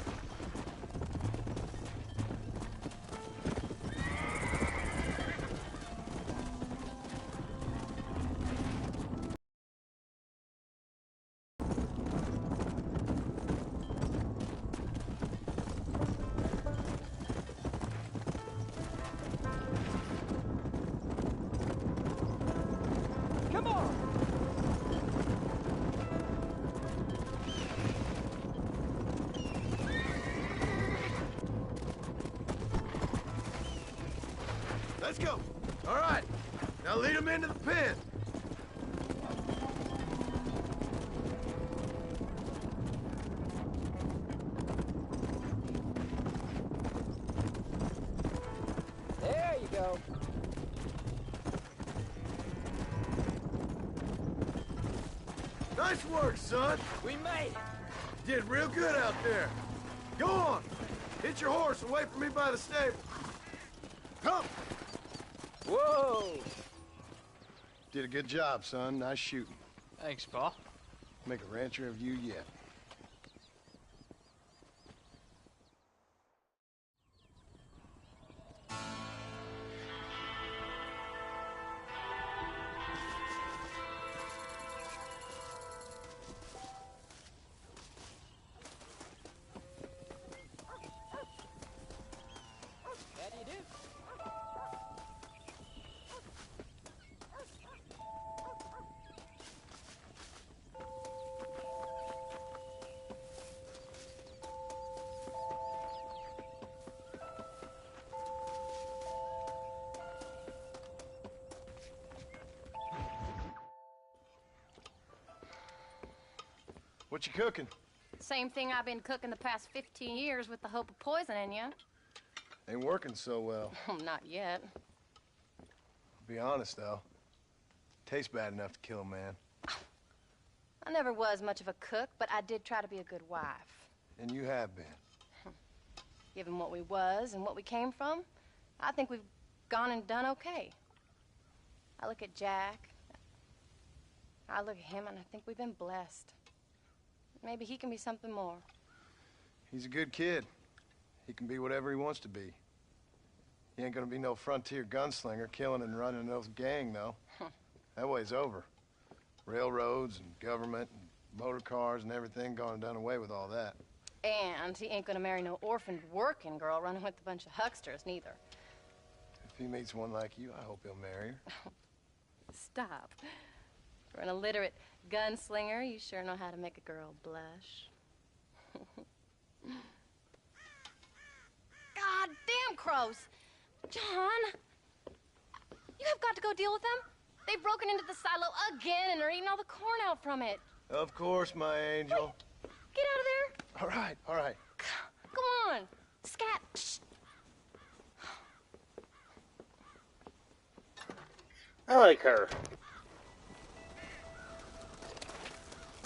Come on! Let's go. All right. Now lead them into the pen. There you go. Nice work, son. We made it. You did real good out there. Go on. Hit your horse and wait for me by the stable. Come. Whoa! Did a good job, son. Nice shooting. Thanks, Pa. Make a rancher of you yet. How do you do? What you cooking? Same thing I've been cooking the past 15 years with the hope of poisoning you. Ain't working so well. Not yet. Be honest, though. Tastes bad enough to kill a man. I never was much of a cook, but I did try to be a good wife. And you have been. Given what we was and what we came from, I think we've gone and done okay. I look at Jack. I look at him, and I think we've been blessed. Maybe he can be something more. He's a good kid. He can be whatever he wants to be. He ain't gonna be no frontier gunslinger killing and running those gang, though. That way's over. Railroads and government and motor cars and everything gone and done away with all that. And he ain't gonna marry no orphaned working girl running with a bunch of hucksters, neither. If he meets one like you, I hope he'll marry her. Stop. For an illiterate gunslinger, you sure know how to make a girl blush. God damn crows! John! You have got to go deal with them. They've broken into the silo again and are eating all the corn out from it. Of course, my angel. Wait, get out of there. All right, all right. Come on. Scat. Shh. I like her.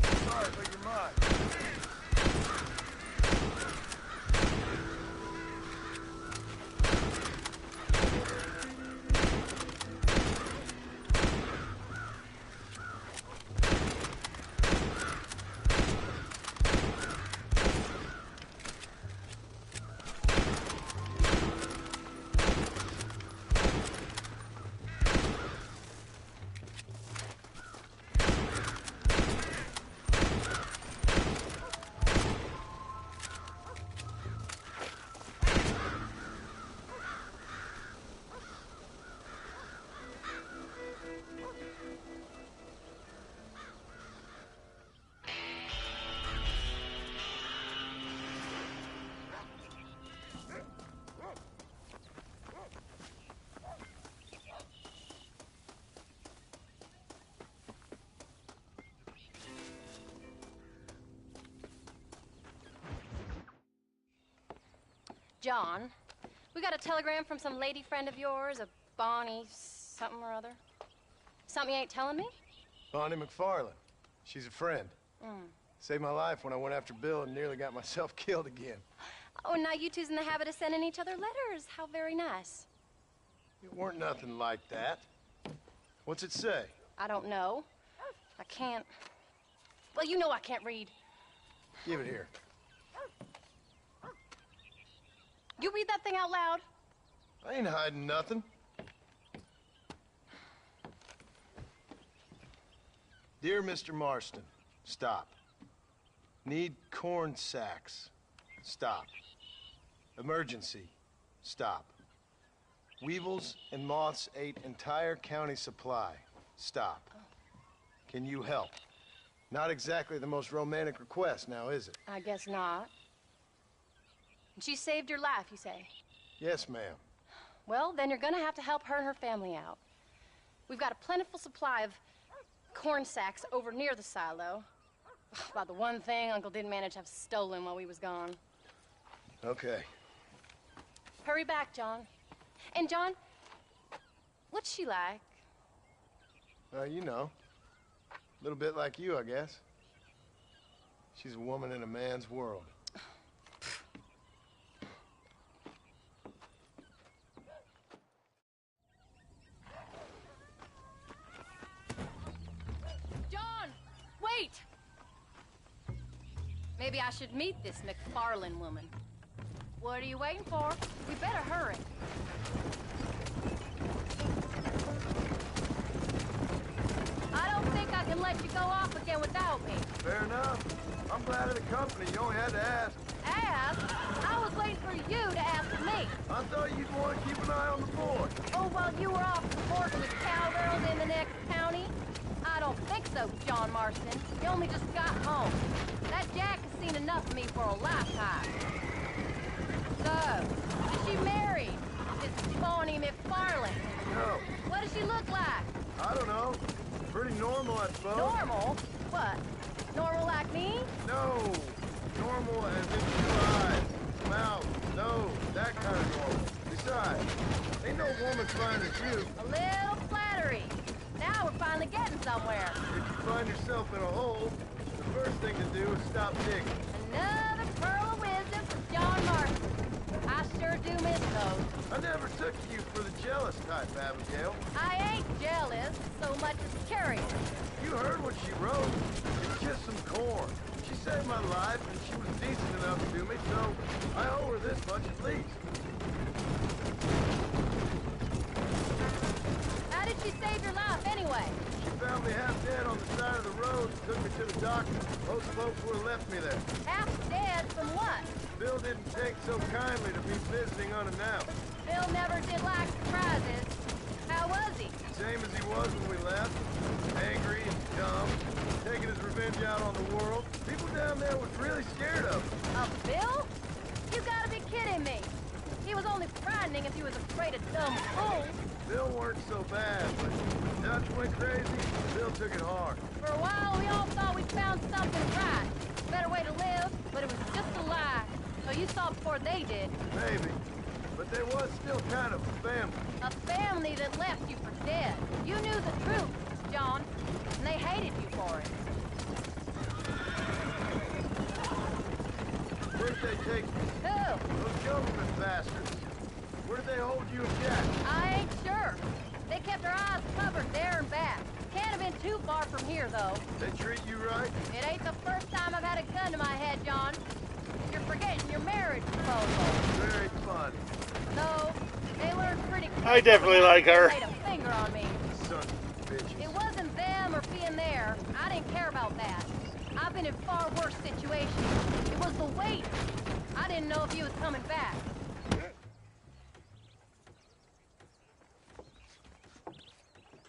Sorry, but you're mine. John. We got a telegram from some lady friend of yours, a Bonnie something or other. Something you ain't telling me? Bonnie McFarland. She's a friend. Saved my life when I went after Bill and nearly got myself killed again. Oh, and now you two's in the habit of sending each other letters. How very nice. It weren't nothing like that. What's it say? I don't know. I can't... Well, you know I can't read. Give it here. You read that thing out loud? I ain't hiding nothing. Dear Mr. Marston, stop. Need corn sacks. Stop. Emergency. Stop. Weevils and moths ate entire county supply. Stop. Can you help? Not exactly the most romantic request now, is it? I guess not. She saved your life, you say? Yes, ma'am. Well, then you're gonna have to help her and her family out. We've got a plentiful supply of corn sacks over near the silo. About the one thing Uncle didn't manage to have stolen while we was gone. Okay. Hurry back, John. And John, what's she like? You know. A little bit like you, I guess. She's a woman in a man's world. John, wait! Maybe I should meet this McFarland woman. What are you waiting for? We better hurry. I don't think I can let you go off again without me. Fair enough. I'm glad of the company. You only had to ask. Ask? I was waiting for you to ask me. I thought you'd want to keep an eye on the boy. Oh, while you were off supporting with cowgirls in the next county? I don't think so, John Marston. You only just got home. That Jack has seen enough of me for a lifetime. So, is she married? This Bonnie McFarland? No. What does she look like? I don't know. Pretty normal, I suppose. Normal? What? Normal like me? No. Normal as in blue eyes, mouth, nose, that kind of normal. Besides, ain't no woman fine as you. A little flattery. Now we're finally getting somewhere. If you find yourself in a hole, the first thing to do is stop digging. Another pearl of wisdom from John Marston. I sure do miss those. I never took you for the jealous type, Abigail. I ain't jealous so much as curious. You heard what she wrote. It's just some corn. She saved my life, and she was decent enough to me, so I owe her this much at least. How did she save your life, anyway? She found me half dead on the side of the road and took me to the doctor. Most folks would have left me there. Half dead from what? Bill didn't take so kindly to me visiting unannounced. Bill never did like surprises. How was he? Same as he was when we left. Angry and dumb. Taking his revenge out on the world. People down there was really scared of him. Of Bill? You gotta be kidding me. He was only frightening if he was afraid of dumb fools. Bill weren't so bad, but when Dutch went crazy, Bill took it hard. For a while, we all thought we'd found something right. Better way to live, but it was just a lie. So you saw before they did. Maybe. But there was still kind of a family. A family that left you for dead. You knew the truth, John, and they hated you for it. Where'd they take you? Who? Those government bastards. Where did they hold you and Jack? I ain't sure. They kept their eyes covered there and back. Can't have been too far from here, though. They treat you right? It ain't the first time I've had a gun to my head, John. You're forgetting your marriage proposal. Very funny. No, they learned pretty quick. I definitely like her. Laid a finger on me. Son of bitches. It wasn't them or being there. I didn't care about that. I've been in far worse situations. It was the wait. I didn't know if you was coming back.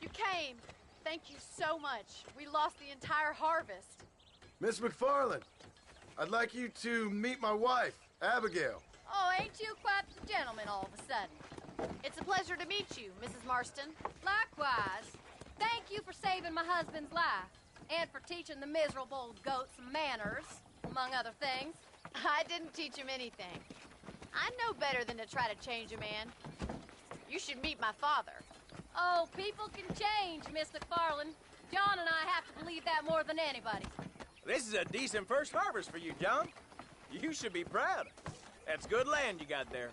You came. Thank you so much. We lost the entire harvest. Miss McFarland, I'd like you to meet my wife, Abigail. Oh, ain't you quite the gentleman all of a sudden? It's a pleasure to meet you, Mrs. Marston. Likewise. Thank you for saving my husband's life. And for teaching the miserable goat some manners, among other things. I didn't teach him anything. I know better than to try to change a man. You should meet my father. Oh, people can change, Miss McFarland. John and I have to believe that more than anybody. This is a decent first harvest for you, John. You should be proud. That's good land you got there.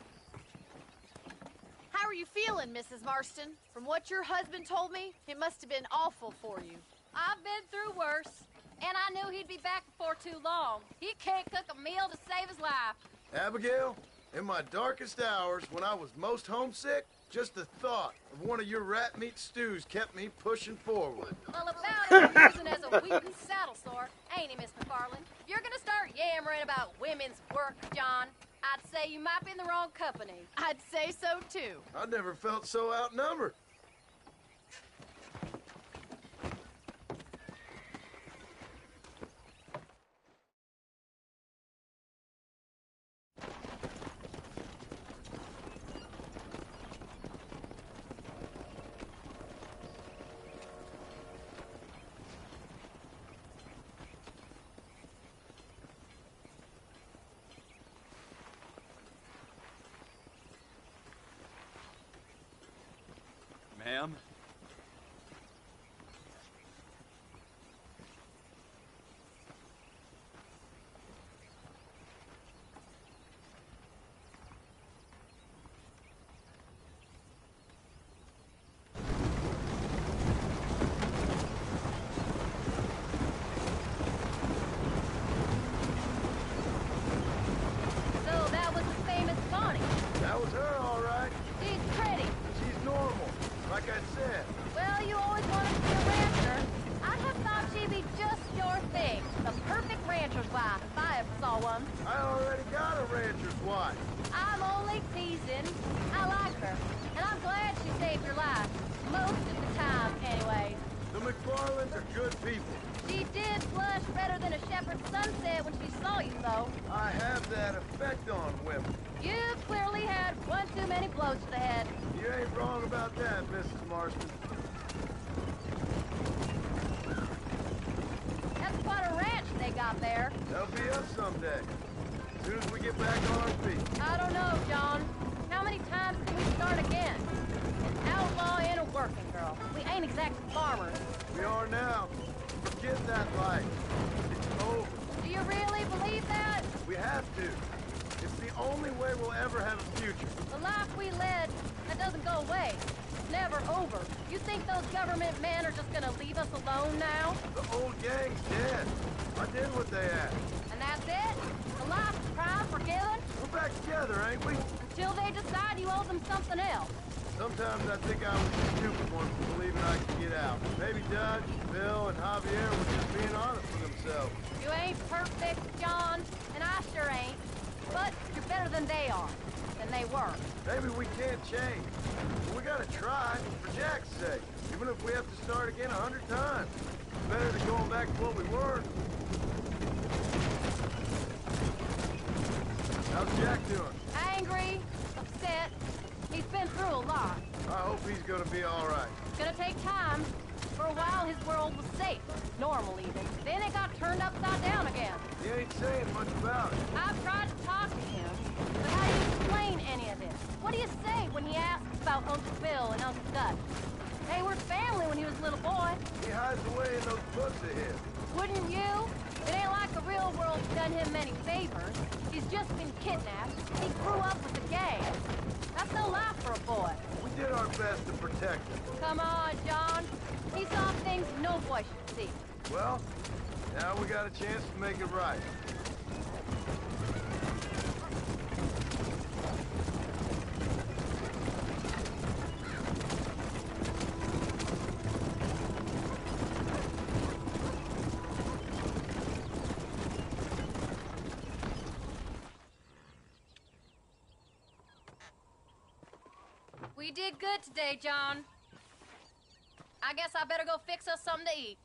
How are you feeling, Mrs. Marston? From what your husband told me, it must have been awful for you. I've been through worse, and I knew he'd be back before too long. He can't cook a meal to save his life. Abigail, in my darkest hours, when I was most homesick, just the thought of one of your rat meat stews kept me pushing forward. Well, about him using as a weeping saddle sore, ain't he, Miss McFarland? If you're gonna start yammering about women's work, John, I'd say you might be in the wrong company. I'd say so, too. I never felt so outnumbered. Ma'am? So that was the famous Bonnie. That was her, all right. She's pretty. She's normal, like I said. Well, you always wanted to be a rancher. I'd have thought she'd be just your thing. The perfect rancher's wife, if I ever saw one. I already got a rancher's wife. I'm only teasing. I like her, and I'm glad she saved your life. Most of the time, anyway. The McFarlands are good people. She did blush redder than a shepherd's sunset when she saw you, though. I have that effect on women. You've clearly had one too many blows to the head. You ain't wrong about that, Mrs. Marston. That's quite a ranch they got there. That'll be us someday. As soon as we get back on our feet. I don't know, John. How many times can we start again? An outlaw and a working girl. We ain't exactly farmers. We are now. Forget that life. It's over. Do you really believe that? We have to. It's the only way we'll ever have a future. The life we led, that doesn't go away. It's never over. You think those government men are just gonna leave us alone now? The old gang's dead. I did what they asked. And that's it? The life, crime, forgiven? We're back together, ain't we? Until they decide you owe them something else. Sometimes I think I was the stupid one for believing I could get out. Maybe Dutch, Bill, and Javier were just being honest with themselves. You ain't perfect, John, and I sure ain't. But you're better than they are. Than they were. Maybe we can't change. But we gotta try, for Jack's sake. Even if we have to start again 100 times. It's better than going back to what we were. How's Jack doing? Angry, upset. He's been through a lot. I hope he's gonna be all right. It's gonna take time. For a while, his world was safe. Normal, even. Then it got turned upside down again. He ain't saying much about it. I've tried to talk to him, but how do you explain any of this? What do you say when he asks about Uncle Bill and Uncle Dutch? They were family when he was a little boy. He hides away in those books of his. Wouldn't you? It ain't like the real world's done him many favors. He's just been kidnapped. He grew up with the gang. That's no life for a boy. We did our best to protect him. Come on, John. He saw things no boy should see. Well, now we got a chance to make it right. We did good today, John. I guess I better go fix us something to eat.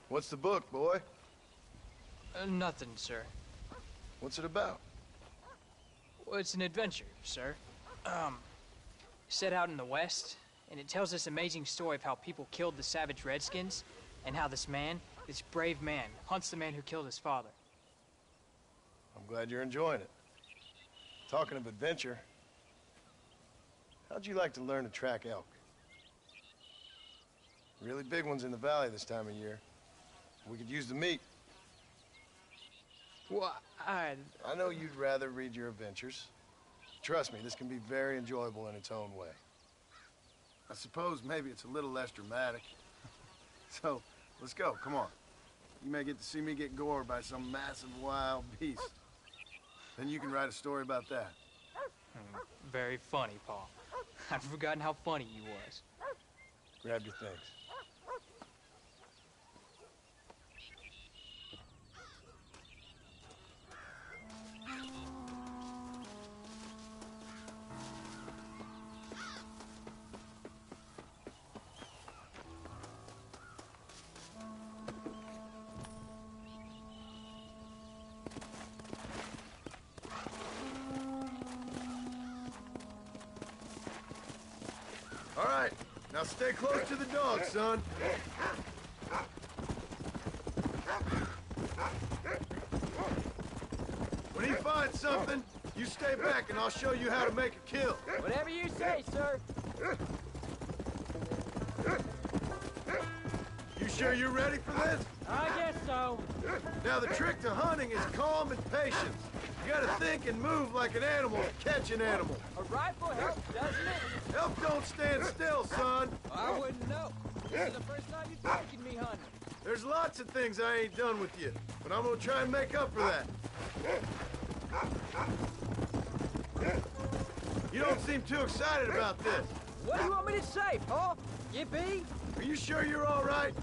What's the book, boy? Nothing, sir. What's it about? Well, it's an adventure, sir. Set out in the West, and it tells this amazing story of how people killed the savage Redskins, and how this man, this brave man, hunts the man who killed his father. I'm glad you're enjoying it. Talking of adventure, how'd you like to learn to track elk? Really big ones in the valley this time of year. We could use the meat. Well, I know you'd rather read your adventures. Trust me, this can be very enjoyable in its own way. I suppose maybe it's a little less dramatic. So, let's go, come on. You may get to see me get gored by some massive wild beast. Then you can write a story about that. Very funny, Paul. I'd forgotten how funny you was. Grab your things. All right, now stay close to the dog, son. When he finds something, you stay back and I'll show you how to make a kill. Whatever you say, sir. You sure you're ready for this? I guess so. Now, the trick to hunting is calm and patience. You gotta think and move like an animal to catch an animal. A rifle helps, doesn't it? Elk don't stand still, son. I wouldn't know. This is the first time you've taken me hunting. There's lots of things I ain't done with you, but I'm gonna try and make up for that. You don't seem too excited about this. What do you want me to say, Paul? Yippee? Are you sure you're all right?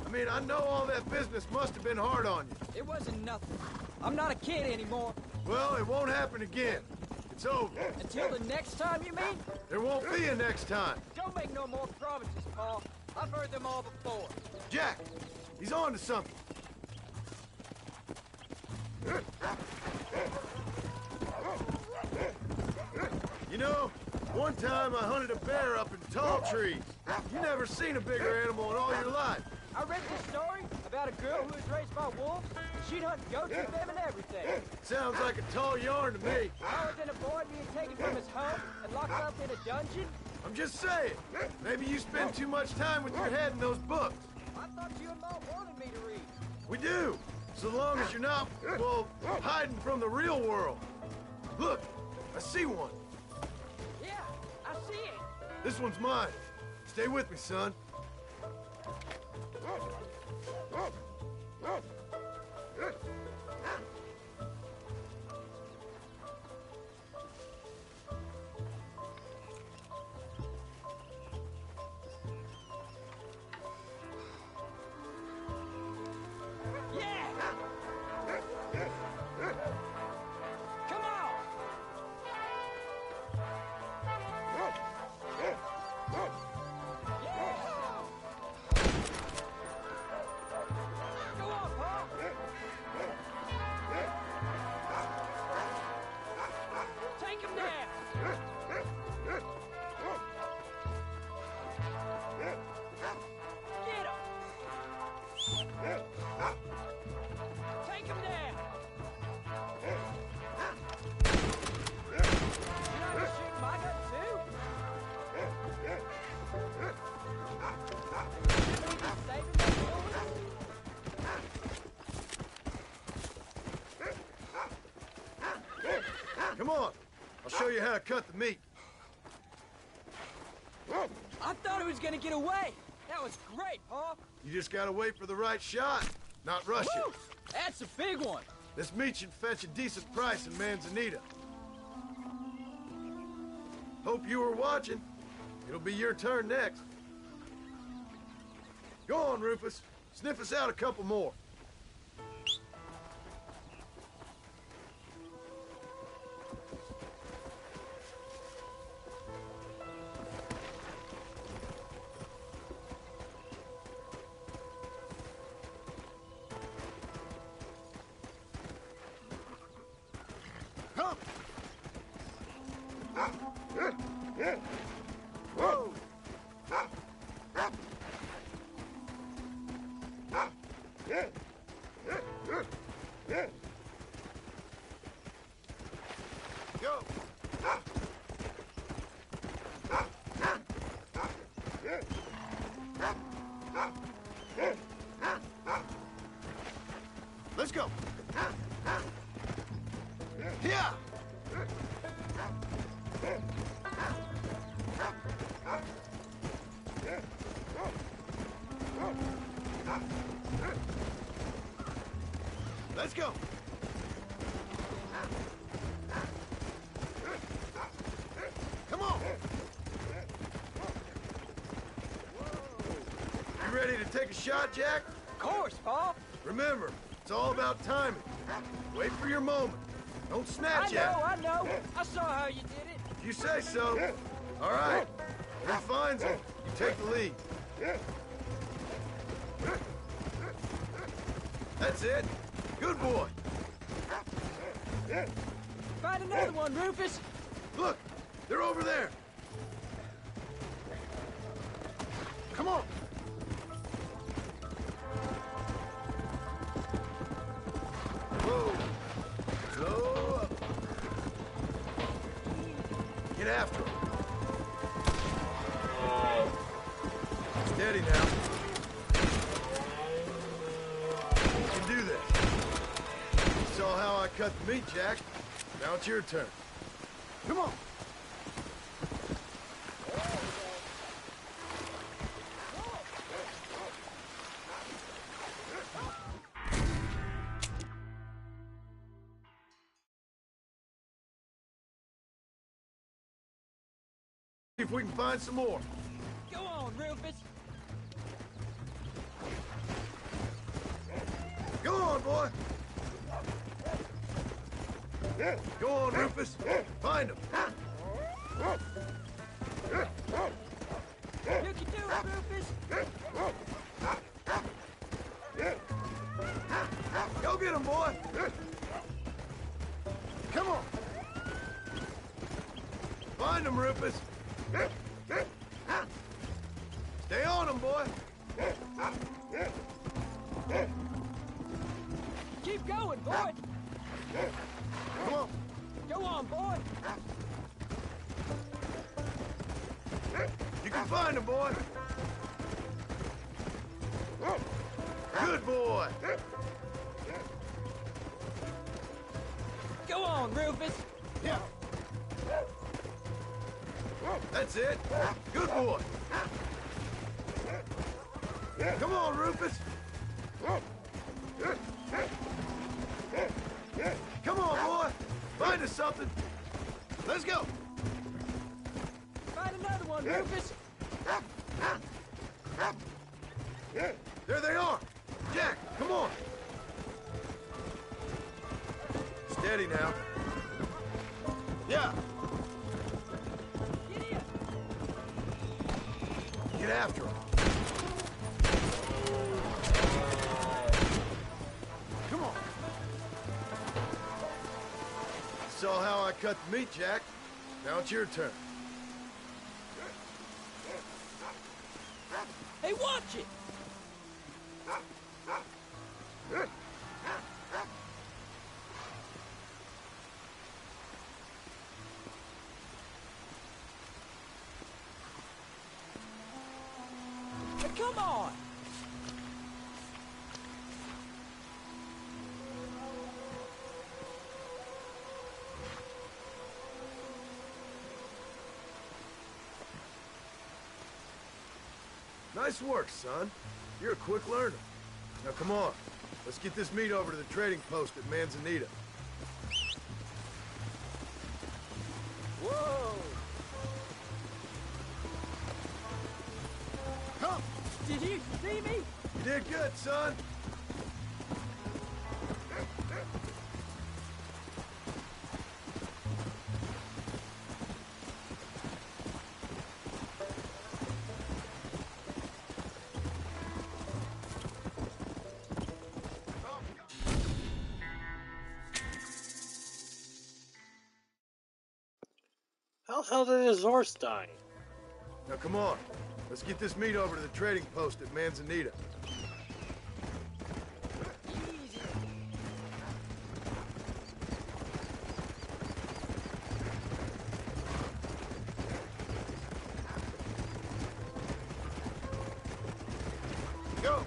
I mean, I know all that business must have been hard on you. It wasn't nothing. I'm not a kid anymore. Well, it won't happen again. It's over. Until the next time, you mean? There won't be a next time. Don't make no more promises, Paul. I've heard them all before. Jack, he's on to something. You know, one time I hunted a bear up in tall trees. You never seen a bigger animal in all your life. I read this story about a girl who was raised by wolves. She'd hunt goats with them and everything. Sounds like a tall yarn to me. Other than a boy being taken from his home and locked up in a dungeon? I'm just saying. Maybe you spend too much time with your head in those books. I thought you and Mom wanted me to read. We do. So long as you're not, well, hiding from the real world. Look, I see one. Yeah, I see it. This one's mine. Stay with me, son. Come on. I'll show you how to cut the meat. I thought he was gonna get away. That was great, Paul. You just gotta wait for the right shot, not rush it. That's a big one. This meat should fetch a decent price in Manzanita. Hope you were watching. It'll be your turn next. Go on, Rufus. Sniff us out a couple more. Whoa! Go! Let's go! Yeah! Let's go! Come on! You ready to take a shot, Jack? Of course, Pa. Remember, it's all about timing. Wait for your moment. Don't snatch at it. I know. I saw how you did it. If you say so. All right. When he finds him, you take the lead. That's it. Good boy. Find another one, Rufus. Look, they're over there. Come on. Whoa. Slow up. Get after him. Steady now. You can do this. You saw how I cut the meat, Jack. Now it's your turn. Come on. See if we can find some more. Go on, Rufus. Go on, boy. Go on, Rufus. Find him. You can do it, Rufus. Go get him, boy. Come on. Find him, Rufus. Stay on him, boy. Keep going, boy. Come on. Go on, boy. You can find him, boy. Good boy. Go on, Rufus. Yeah. That's it. Good boy. Come on, Rufus. Come on, boy. Find us something. Let's go. Find another one, Rufus. There they are. Jack, come on. Steady now. Yeah. Get in. Get after him. Come on. Saw how I cut the meat, Jack. Now it's your turn. Hey, watch it. Hey, come on. Nice work, son. You're a quick learner. Now come on. Let's get this meat over to the trading post at Manzanita. Whoa. Come! Did you see me? You did good, son. How the hell did his horse die? Now come on. Let's get this meat over to the trading post at Manzanita. Go!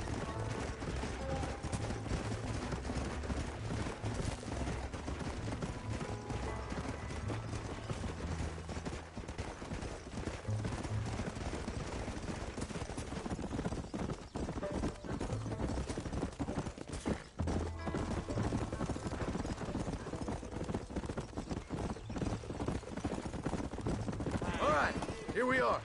Here we are.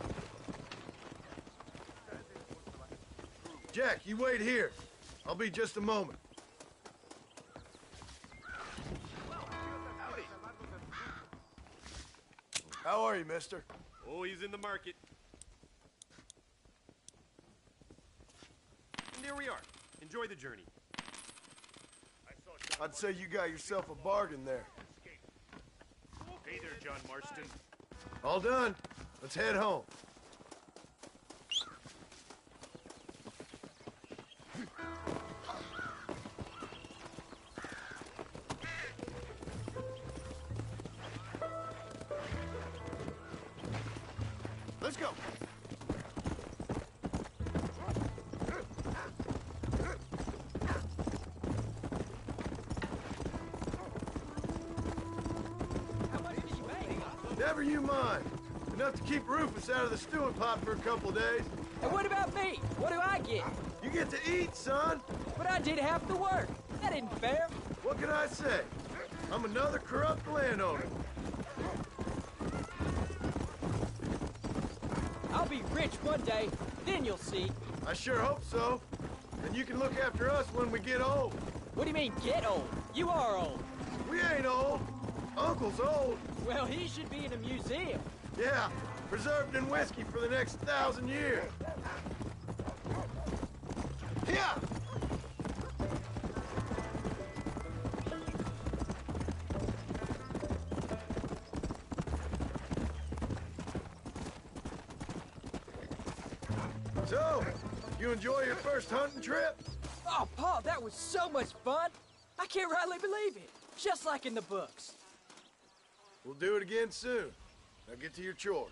Jack, you wait here. I'll be just a moment. How are you, mister? Oh, he's in the market. And there we are. Enjoy the journey. I'd say you got yourself a bargain there. Hey there, John Marston. All done. Let's head home. Let's go. Never you mind. Enough to keep Rufus out of the stewing pot for a couple days. And what about me? What do I get? You get to eat, son. But I did half the work. That isn't fair. What can I say? I'm another corrupt landowner. I'll be rich one day, then you'll see. I sure hope so. And you can look after us when we get old. What do you mean, get old? You are old. We ain't old. Uncle's old. Well, he should be in a museum. Yeah, preserved in whiskey for the next 1,000 years. Yeah! So, you enjoy your first hunting trip? Oh, Paul, that was so much fun. I can't rightly believe it. Just like in the books. We'll do it again soon. Now get to your chores.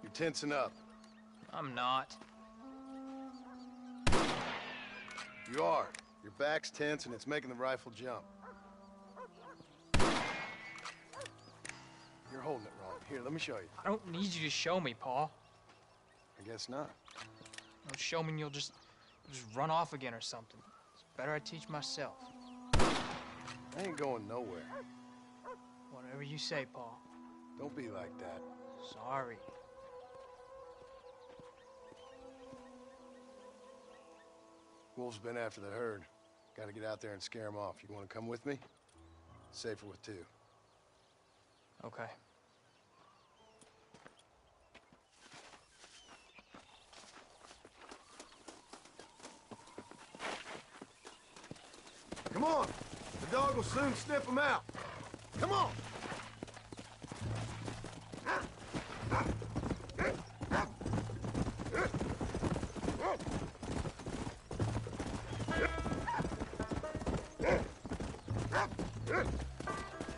You're tensing up. I'm not. You are. Your back's tense and it's making the rifle jump. You're holding it wrong. Here, let me show you. I don't need you to show me, Paul. I guess not. Don't show me and you'll just run off again or something. It's better I teach myself. I ain't going nowhere. Whatever you say, Paul. Don't be like that. Sorry. Wolf's been after the herd. Gotta get out there and scare him off. You wanna come with me? Safer with two. Okay. Come on! The dog will soon sniff him out. Come on!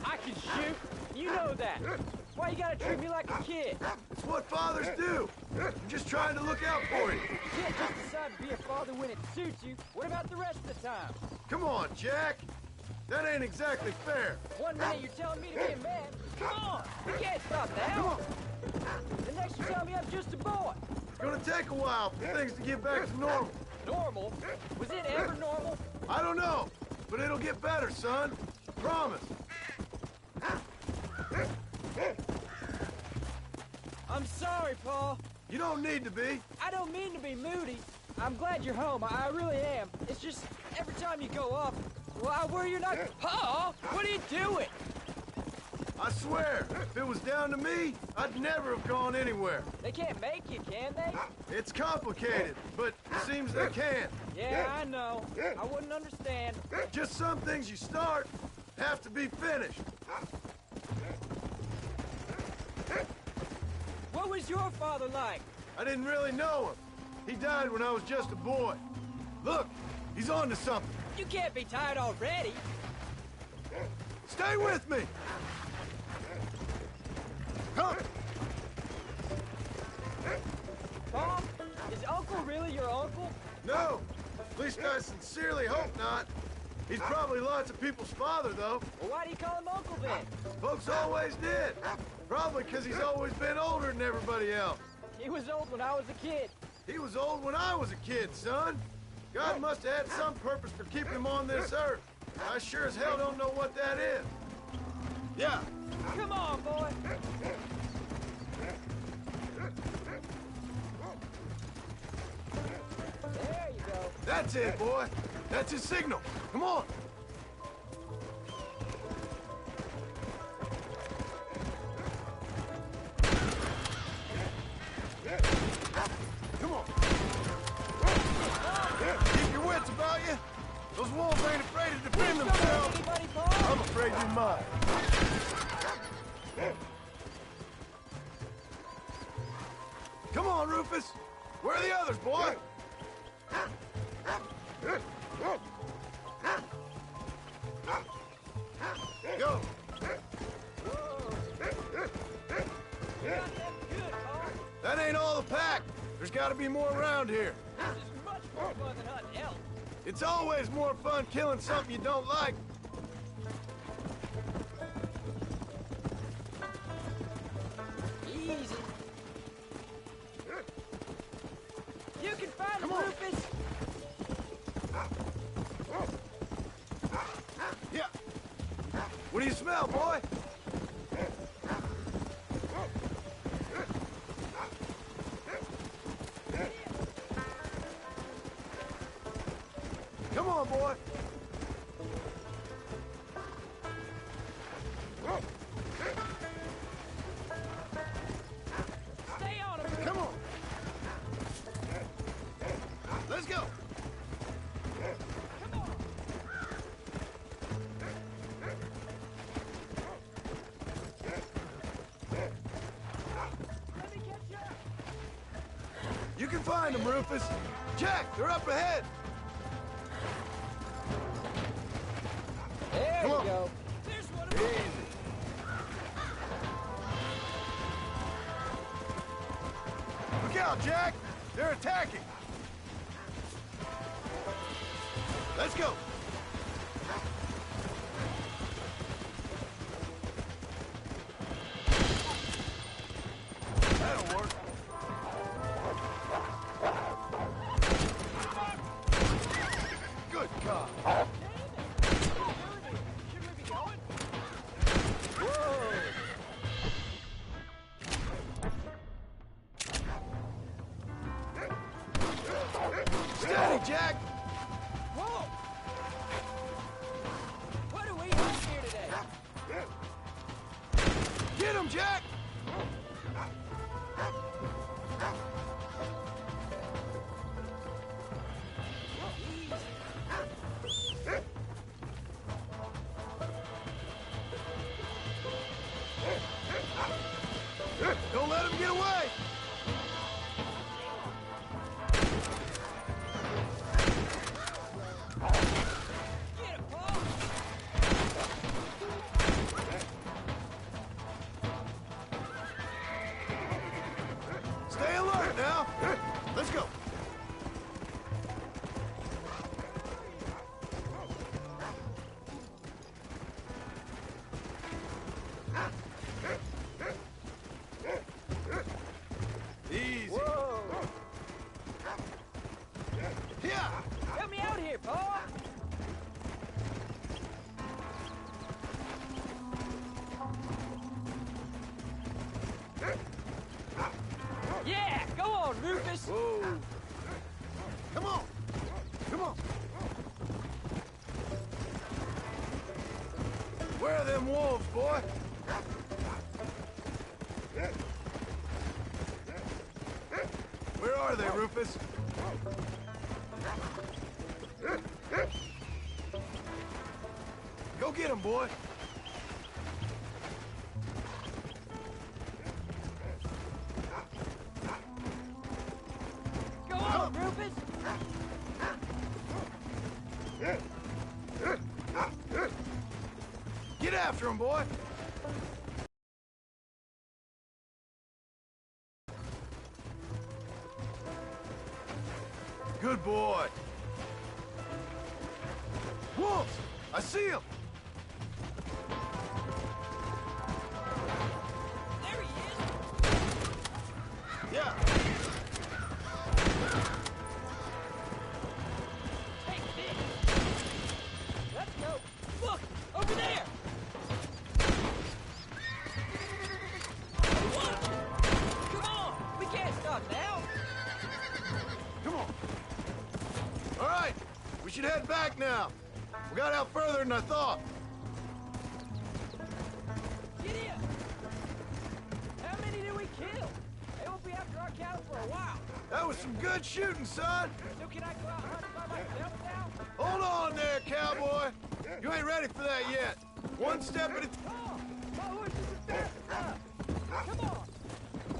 I can shoot. You know that. Why you gotta treat me like a kid? It's what fathers do. I'm just trying to look out for you. You can't just decide to be a father when it suits you. What about the rest of the time? Come on, Jack. That ain't exactly fair. 1 minute you're telling me to be a man. Come on. You can't stop that. Come on. The next you tell me I'm just a boy. It's gonna take a while for things to get back to normal. Normal? Was it ever normal? I don't know, but it'll get better, son. Promise. I'm sorry, Paul. You don't need to be. I don't mean to be moody. I'm glad you're home. I really am. It's just every time you go off, well, I worry you're not. Oh, what are you doing? I swear, if it was down to me, I'd never have gone anywhere. They can't make you, can they? It's complicated, but it seems they can. Yeah, I know. I wouldn't understand. Just some things you start have to be finished. What was your father like? I didn't really know him. He died when I was just a boy. Look, he's on to something. You can't be tired already. Stay with me. Come. Tom, is Uncle really your uncle? No. At least I sincerely hope not. He's probably lots of people's father, though. Well, why do you call him Uncle then? Folks always did. Probably because he's always been older than everybody else. He was old when I was a kid. He was old when I was a kid, son. God must have had some purpose for keeping him on this earth. I sure as hell don't know what that is. Yeah. Come on, boy. There you go. That's it, boy. That's his signal. Come on. Come on. Keep your wits about you. Those wolves ain't afraid to defend themselves. I'm afraid you might. Come on, Rufus. Where are the others, boy? Go. That ain't all the pack. There's got to be more around here. This is much more fun than hunting elk. It's always more fun killing something you don't like. Easy. You can find him, Rufus. Yeah. What do you smell, boy? Come on, boy. Stay on him. Come on. Let's go. Come on. Let me catch up. You can find them, Rufus. Jack, they're up ahead. There Come you on. go. There's one of Easy. them. Look out, Jack. They're attacking. Let's go. That'll work. Good God. Should we be going? Whoa. Steady, Jack. Whoa. What do we have here today? Get him, Jack. Don't let him get away. Get him, Paul. them wolves, boy. Where are they, Rufus? Go get them, boy. Go on, Rufus! Get after him, boy! Good boy! Wolves! I see him! There he is! Yeah! Take this! Let's go! Look! Over there! What? Come on! We can't stop now! Come on! All right! We should head back now! We got out further than I thought! Gideon! How many did we kill? They won't be after our cattle for a while. That was some good shooting, son! So can I go out hunting by myself now? Hold on there, cowboy! You ain't ready for that yet! One step at a time! Oh, my horse is fast. Come on!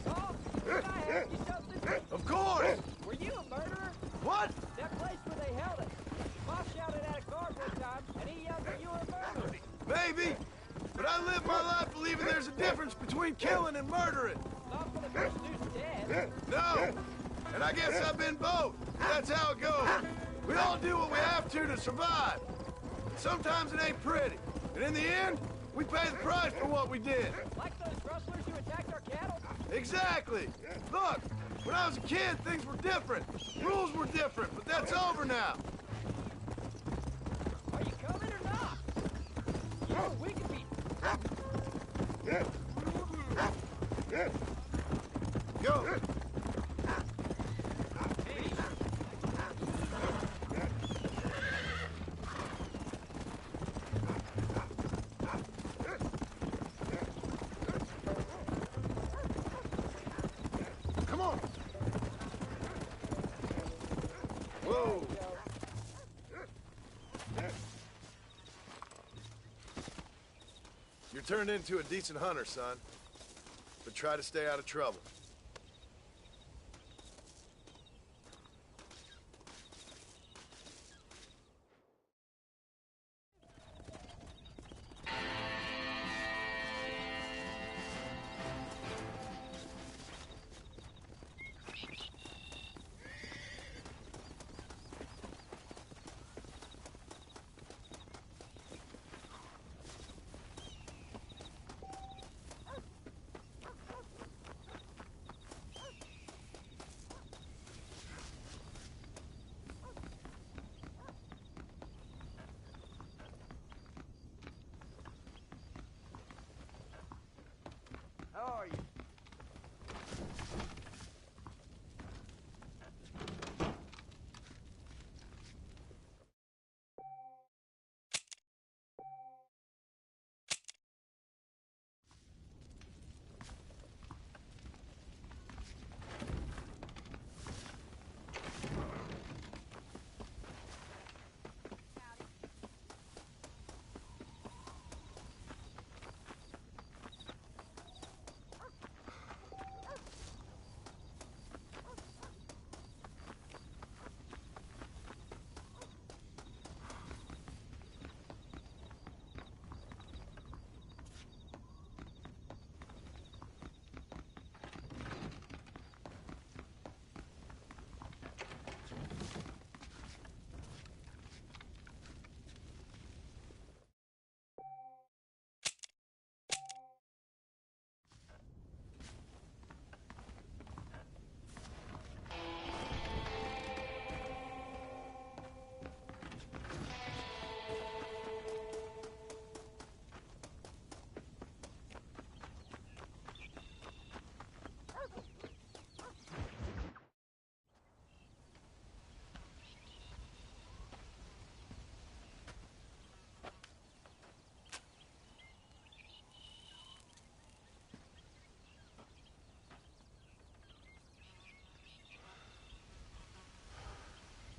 Saul, can I ask you something? Of course! Were you a murderer? What? That place where they held us. Boss shouted at a guard one time, and he yelled that you were a murderer. Maybe! But I live my life believing there's a difference between killing and murdering! Not when the first dude's dead. No! And I guess I've been both. That's how it goes. We all do what we have to survive. But sometimes it ain't pretty. And in the end, we pay the price for what we did. Like those rustlers who attacked our cattle? Exactly! Look, when I was a kid, things were different. Rules were different, but that's over now. Are you coming or not? You know, we could be... Go! Come on! Whoa! You're turned into a decent hunter, son. But try to stay out of trouble.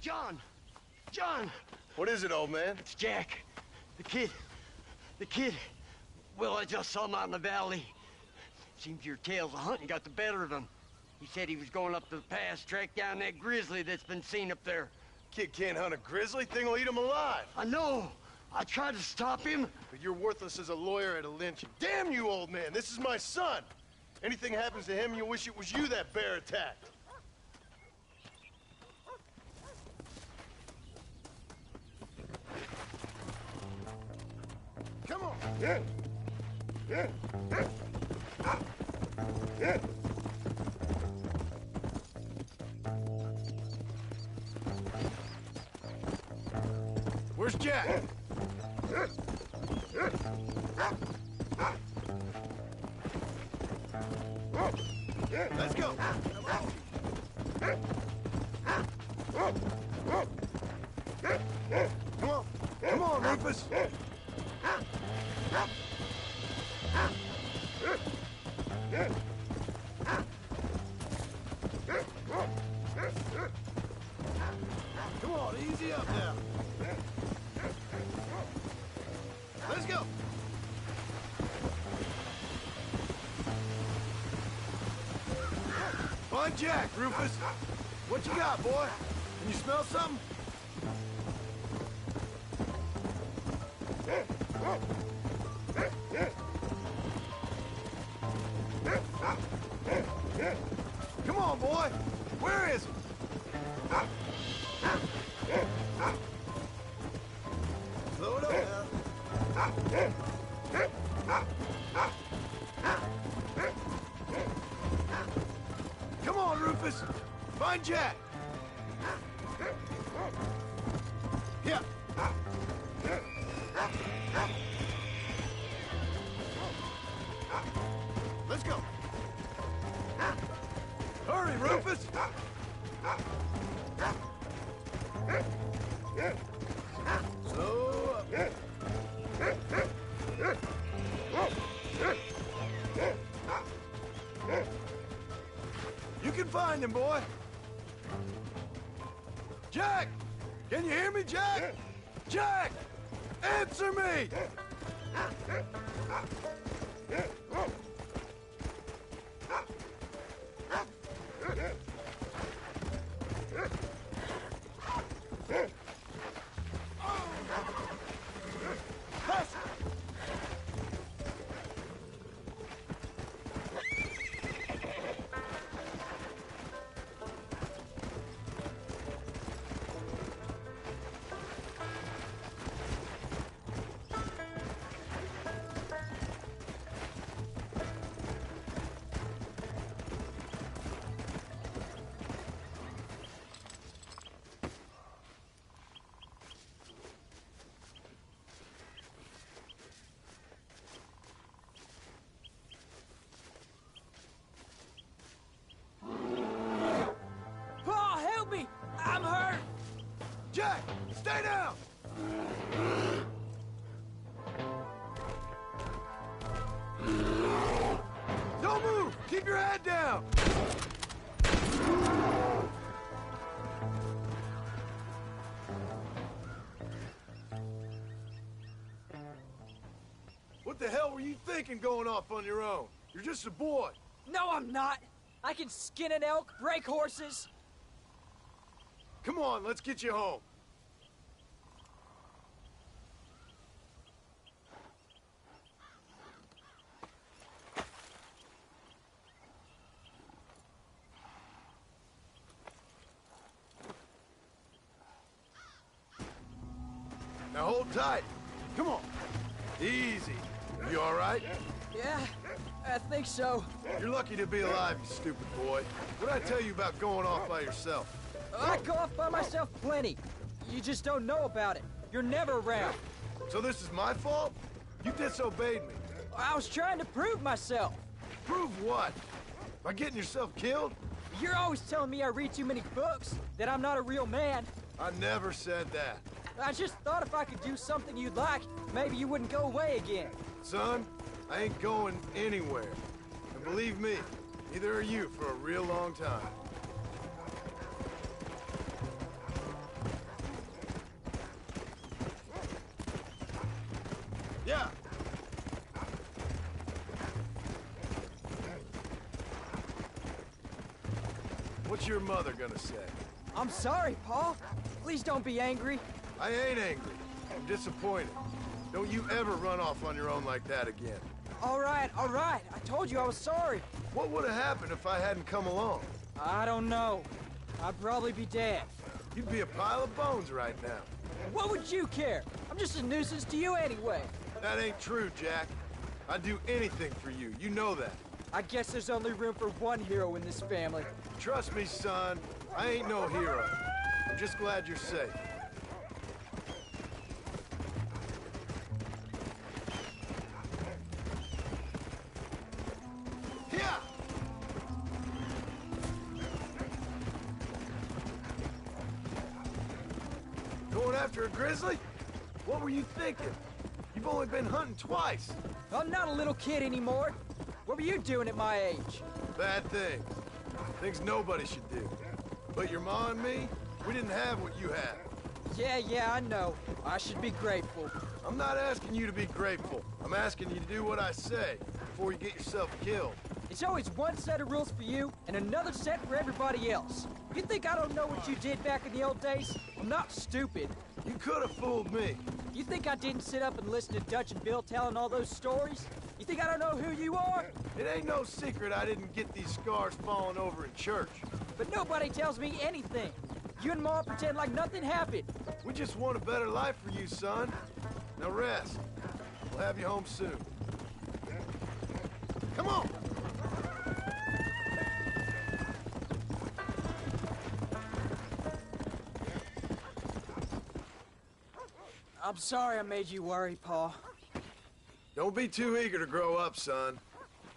John! John! What is it, old man? It's Jack. The kid. Well, I just saw him out in the valley. Seems your tales of hunting got the better of him. He said he was going up the pass, track down that grizzly that's been seen up there. Kid can't hunt a grizzly. Thing will eat him alive. I know. I tried to stop him. But you're worthless as a lawyer at a lynching. Damn you, old man. This is my son. Anything happens to him, you'll wish it was you that bear attacked. Come on. Yeah. Where's Jack? Let's go. Come on, Rufus. Come on, easy up now. Let's go. Find Jack, Rufus. What you got, boy? Can you smell something? Come on, boy. Where is he? Slow it up now. Come on, Rufus. Find Jack. Here. Let's go. Hurry, Rufus. Slow up. You can find him, boy. Jack! Can you hear me, Jack? Jack! Answer me! Jack, stay down! Don't move! Keep your head down! What the hell were you thinking going off on your own? You're just a boy. No, I'm not. I can skin an elk, break horses. Come on, let's get you home. Now hold tight. Come on. Easy. You all right? Yeah, I think so. You're lucky to be alive, you stupid boy. What'd I tell you about going off by yourself? I go off by myself plenty. You just don't know about it. You're never around. So this is my fault? You disobeyed me. I was trying to prove myself. Prove what? By getting yourself killed? You're always telling me I read too many books, that I'm not a real man. I never said that. I just thought if I could do something you'd like, maybe you wouldn't go away again. Son, I ain't going anywhere. And believe me, neither are you for a real long time. What's your mother gonna say? I'm sorry, Pa. Please don't be angry. I ain't angry. I'm disappointed. Don't you ever run off on your own like that again. All right. I told you I was sorry. What would have happened if I hadn't come along? I don't know. I'd probably be dead. You'd be a pile of bones right now. What would you care? I'm just a nuisance to you anyway. That ain't true, Jack. I'd do anything for you. You know that. I guess there's only room for one hero in this family. Trust me, son. I ain't no hero. I'm just glad you're safe. Going after a grizzly? What were you thinking? You've only been hunting twice. I'm not a little kid anymore. What were you doing at my age? Bad things. Things nobody should do. But your ma and me, we didn't have what you had. Yeah, I know. I should be grateful. I'm not asking you to be grateful. I'm asking you to do what I say before you get yourself killed. It's always one set of rules for you and another set for everybody else. You think I don't know what you did back in the old days? I'm not stupid. You could have fooled me. You think I didn't sit up and listen to Dutch and Bill telling all those stories? You think I don't know who you are? It ain't no secret I didn't get these scars falling over in church. But nobody tells me anything. You and Ma pretend like nothing happened. We just want a better life for you, son. Now rest. We'll have you home soon. Come on! I'm sorry I made you worry, Pa. Don't be too eager to grow up, son.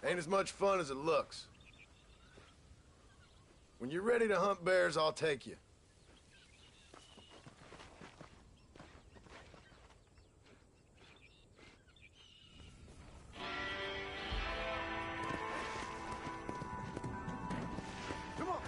Ain't as much fun as it looks. When you're ready to hunt bears, I'll take you. Come on!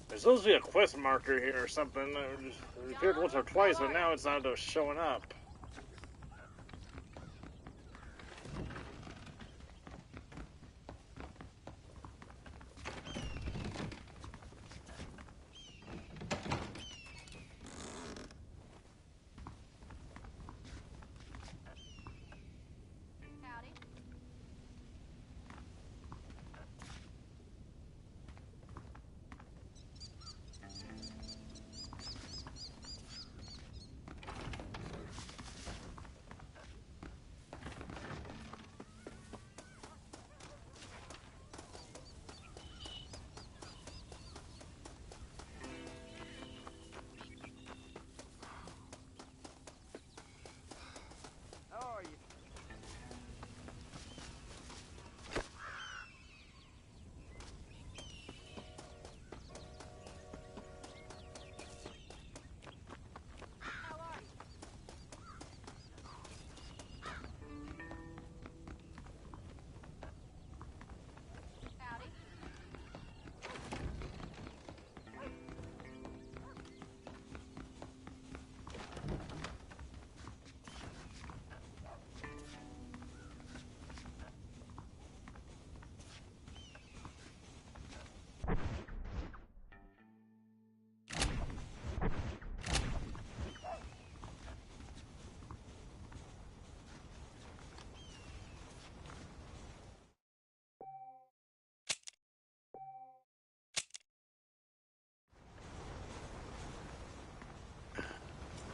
There's supposed to be a quest marker here or something. It appeared once or twice, but now it's not showing up.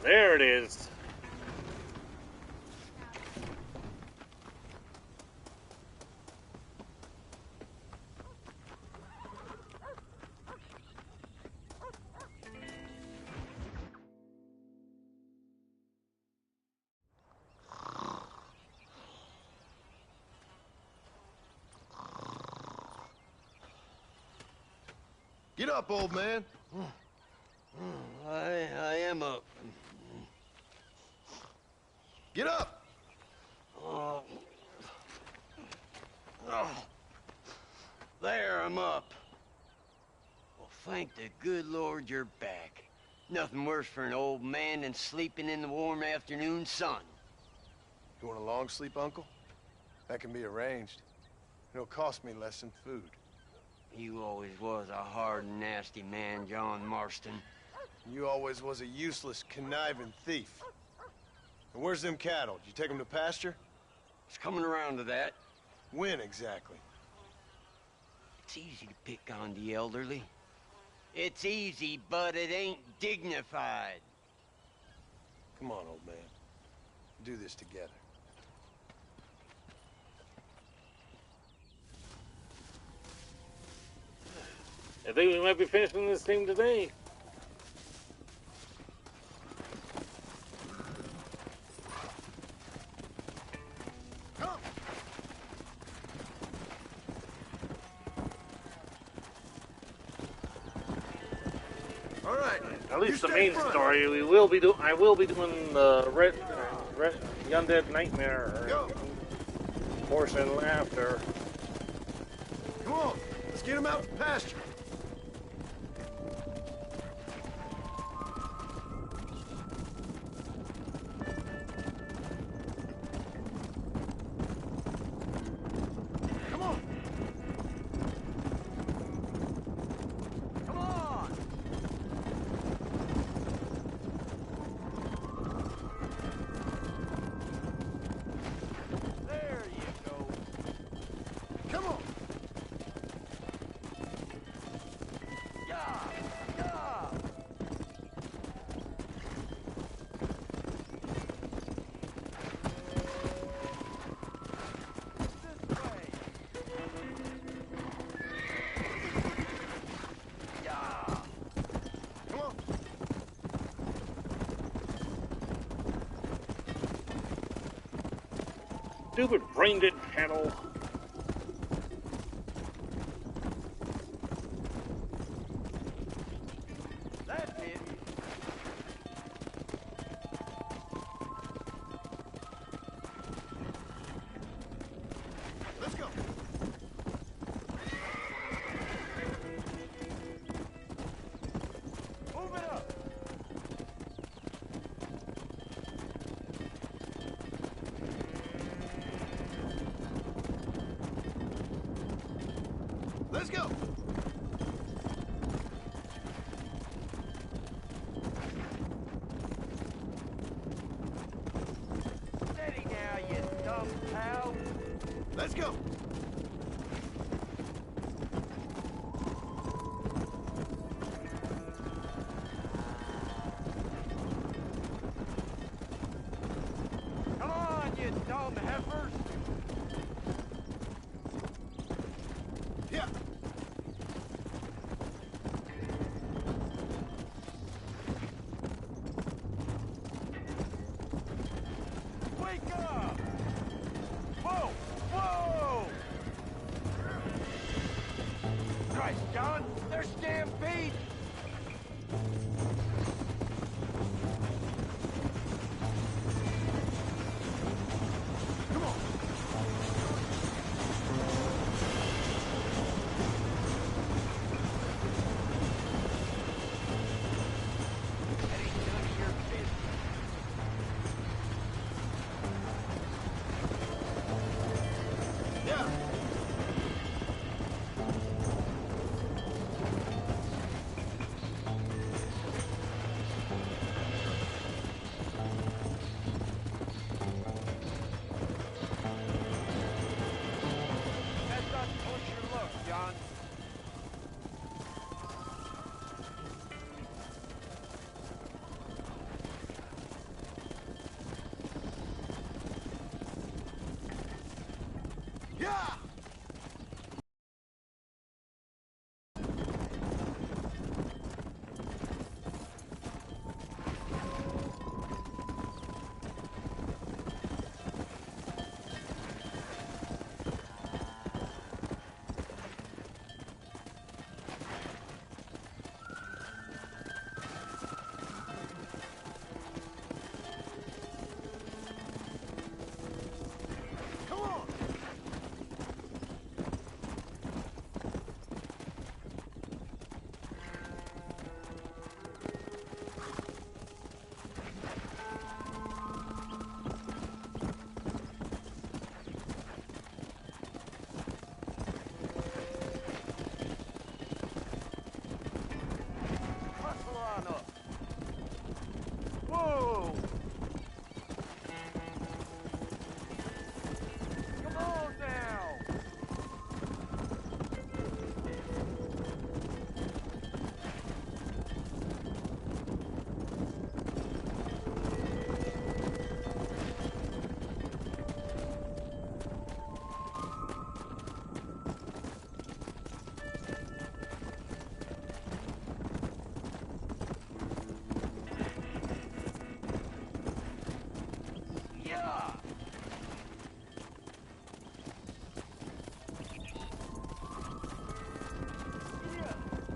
There it is. Get up, old man. I am up. Get up! Oh. There, I'm up. Well, thank the good Lord you're back. Nothing worse for an old man than sleeping in the warm afternoon sun. You want a long sleep, Uncle? That can be arranged. It'll cost me less than food. You always was a hard and nasty man, John Marston. You always was a useless, conniving thief. And where's them cattle? Did you take them to pasture? It's coming around to that. When exactly? It's easy to pick on the elderly. It's easy, but it ain't dignified. Come on, old man. Do this together. I think we might be finishing this thing today. All right. At least the main story. I will be doing the the Undead Nightmare portion after. Come on. Let's get him out to pasture. Stupid brain-dead panel. That's it. Let's go. Move it up.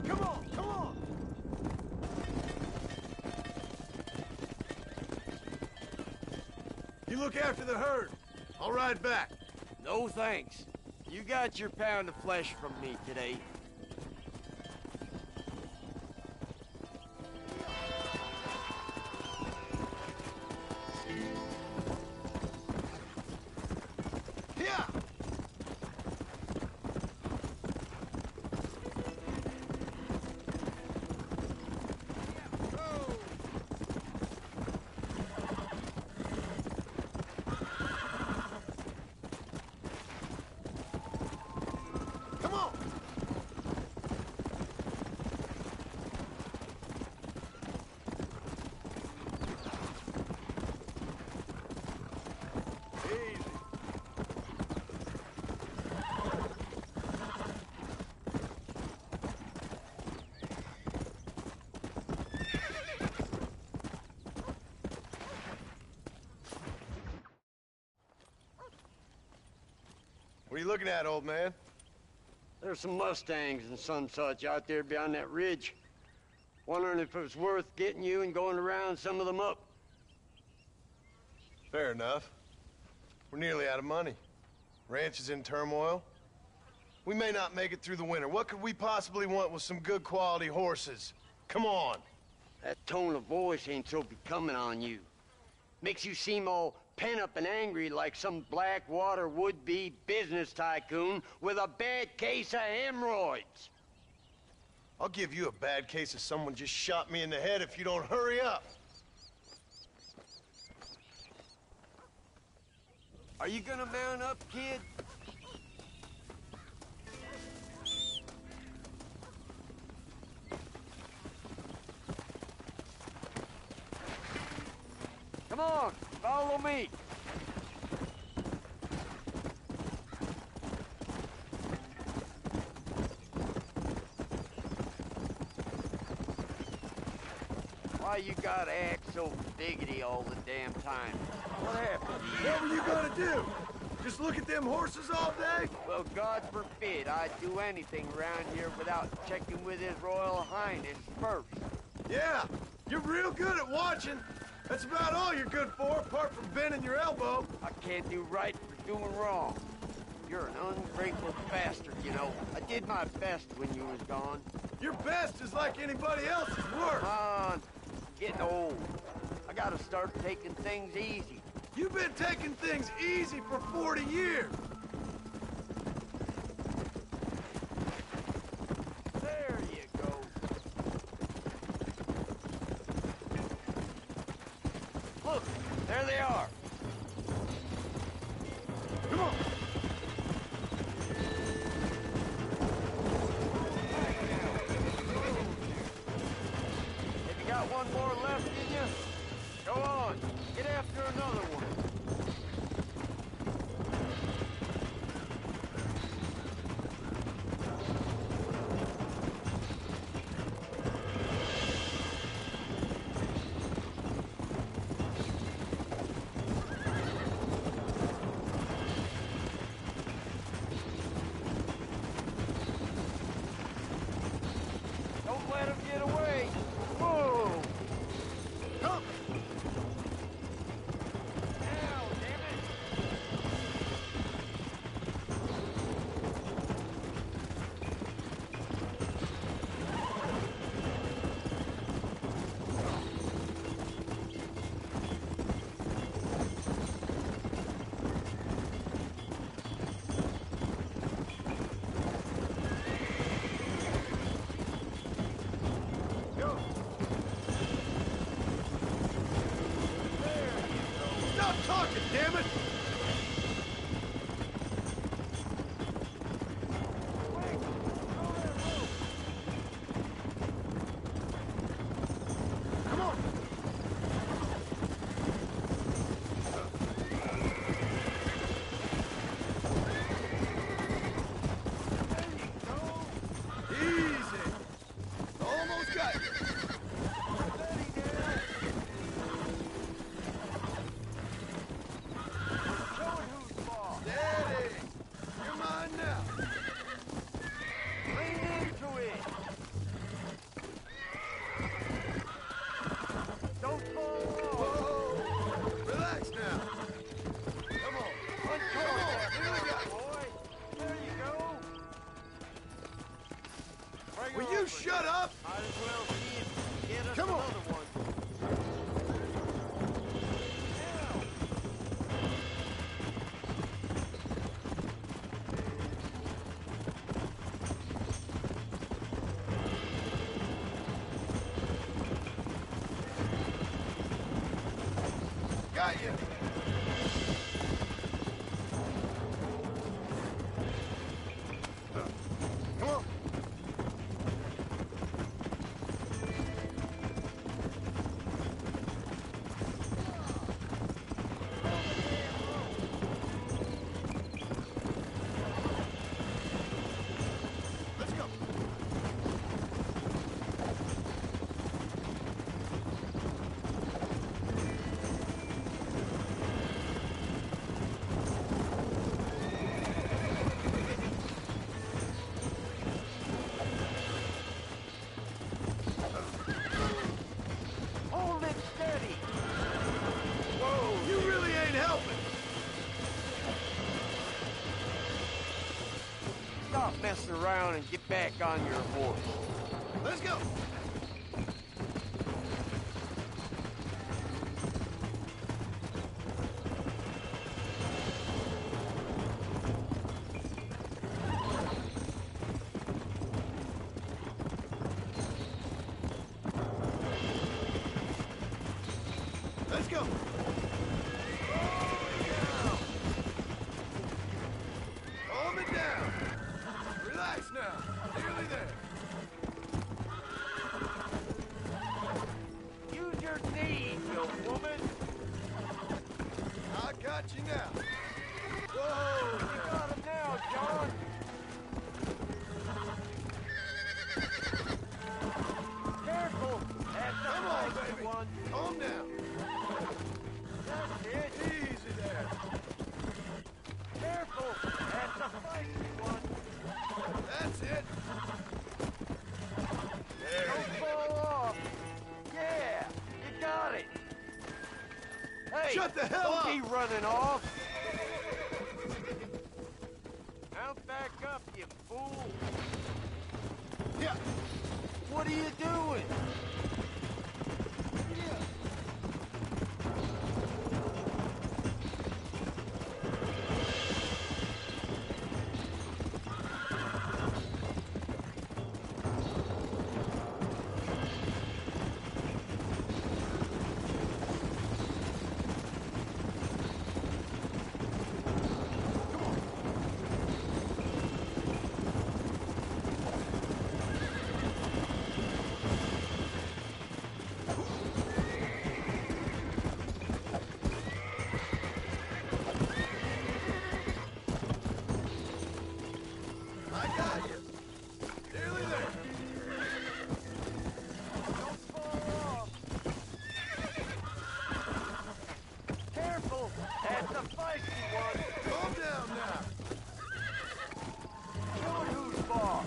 Come on, come on! You look after the herd. I'll ride back. No thanks. You got your pound of flesh from me today. Yeah. Come on. Easy. What are you looking at, old man? There's some Mustangs and some such out there beyond that ridge. Wondering if it was worth getting you and going to round some of them up. Fair enough. We're nearly out of money. Ranch is in turmoil. We may not make it through the winter. What could we possibly want with some good quality horses? Come on. That tone of voice ain't so becoming on you. Makes you seem all pent up and angry like some Blackwater would-be business tycoon with a bad case of hemorrhoids. I'll give you a bad case of someone just shot me in the head if you don't hurry up. Are you gonna mount up, kid? Come on, follow me. Why you gotta act so diggity all the damn time? What happened? What were you gonna do? Just look at them horses all day? Well, God forbid I'd do anything around here without checking with His Royal Highness first. Yeah, you're real good at watching. That's about all you're good for, apart from bending your elbow. I can't do right for doing wrong. You're an ungrateful bastard, you know. I did my best when you was gone. Your best is like anybody else's work. Come on, I'm getting old. I gotta start taking things easy. You've been taking things easy for 40 years. There you go. Look, there they are. Come on. Have you got one more left in you? Go on, get after another one. Don't let him get away. Whoa! Come. Now, damn it! Go. There you go. Stop talking, damn it! Quick, throw that rope. Come on. There you go. Easy. Almost got you. Steady now. got you. Come on. Let's go. Hold it steady. Whoa, you really ain't helping. Stop messing around and get back on your horse. Let's go. Let's go. Calm it down. Relax now. Nearly there. Use your knees, you woman. I got you now. Whoa, you got him now, John. Careful. That's the Come on, feisty baby. one. Calm down. That's it. Easy there. Careful. That's the feisty one. That's it. There Don't fall off. Yeah, you got it. Hey, Shut the hell don't up. be running off. Mount back up, you fool. Yeah. What are you doing? I got you. Nearly there. Don't fall off. Careful. That's the feisty one. Calm down now. Show it who's boss.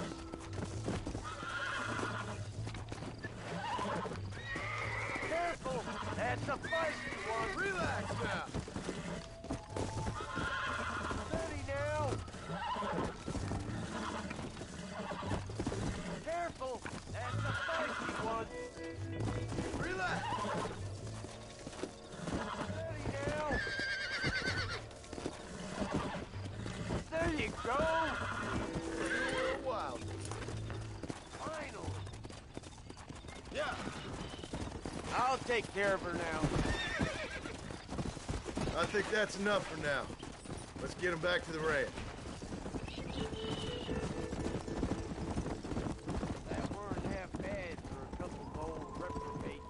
Careful. That's the feisty one. Relax now. Steady now. Careful. That's the feisty one. Relax. Steady now. There you go. You were wild. Finally. Yeah. I'll take care of her now. I think that's enough for now. Let's get him back to the ranch. That weren't half bad for a couple of old reprobates.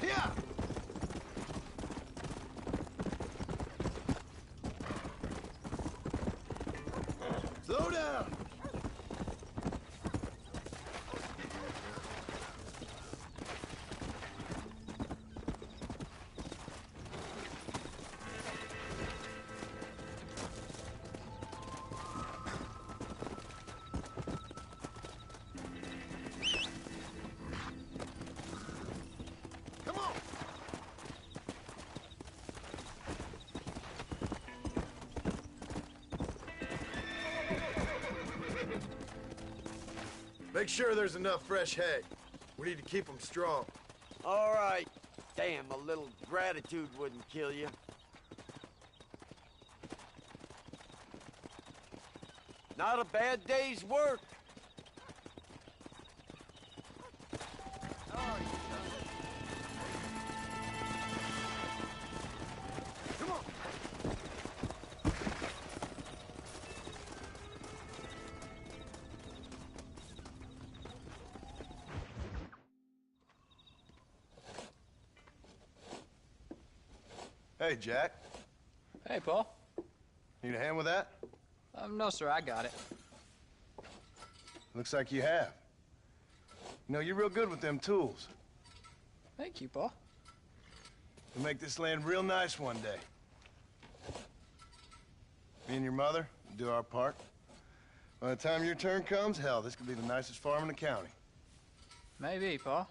Yeah. Slow down. Come on. Make sure there's enough fresh hay. We need to keep them strong. All right. Damn, a little gratitude wouldn't kill you. Not a bad day's work. Hey, Jack. Hey, Paul. Need a hand with that? No, sir, I got it. Looks like you have. You know, you're real good with them tools. Thank you, Paul. We'll make this land real nice one day. Me and your mother will do our part. By the time your turn comes, hell, this could be the nicest farm in the county. Maybe, Paul.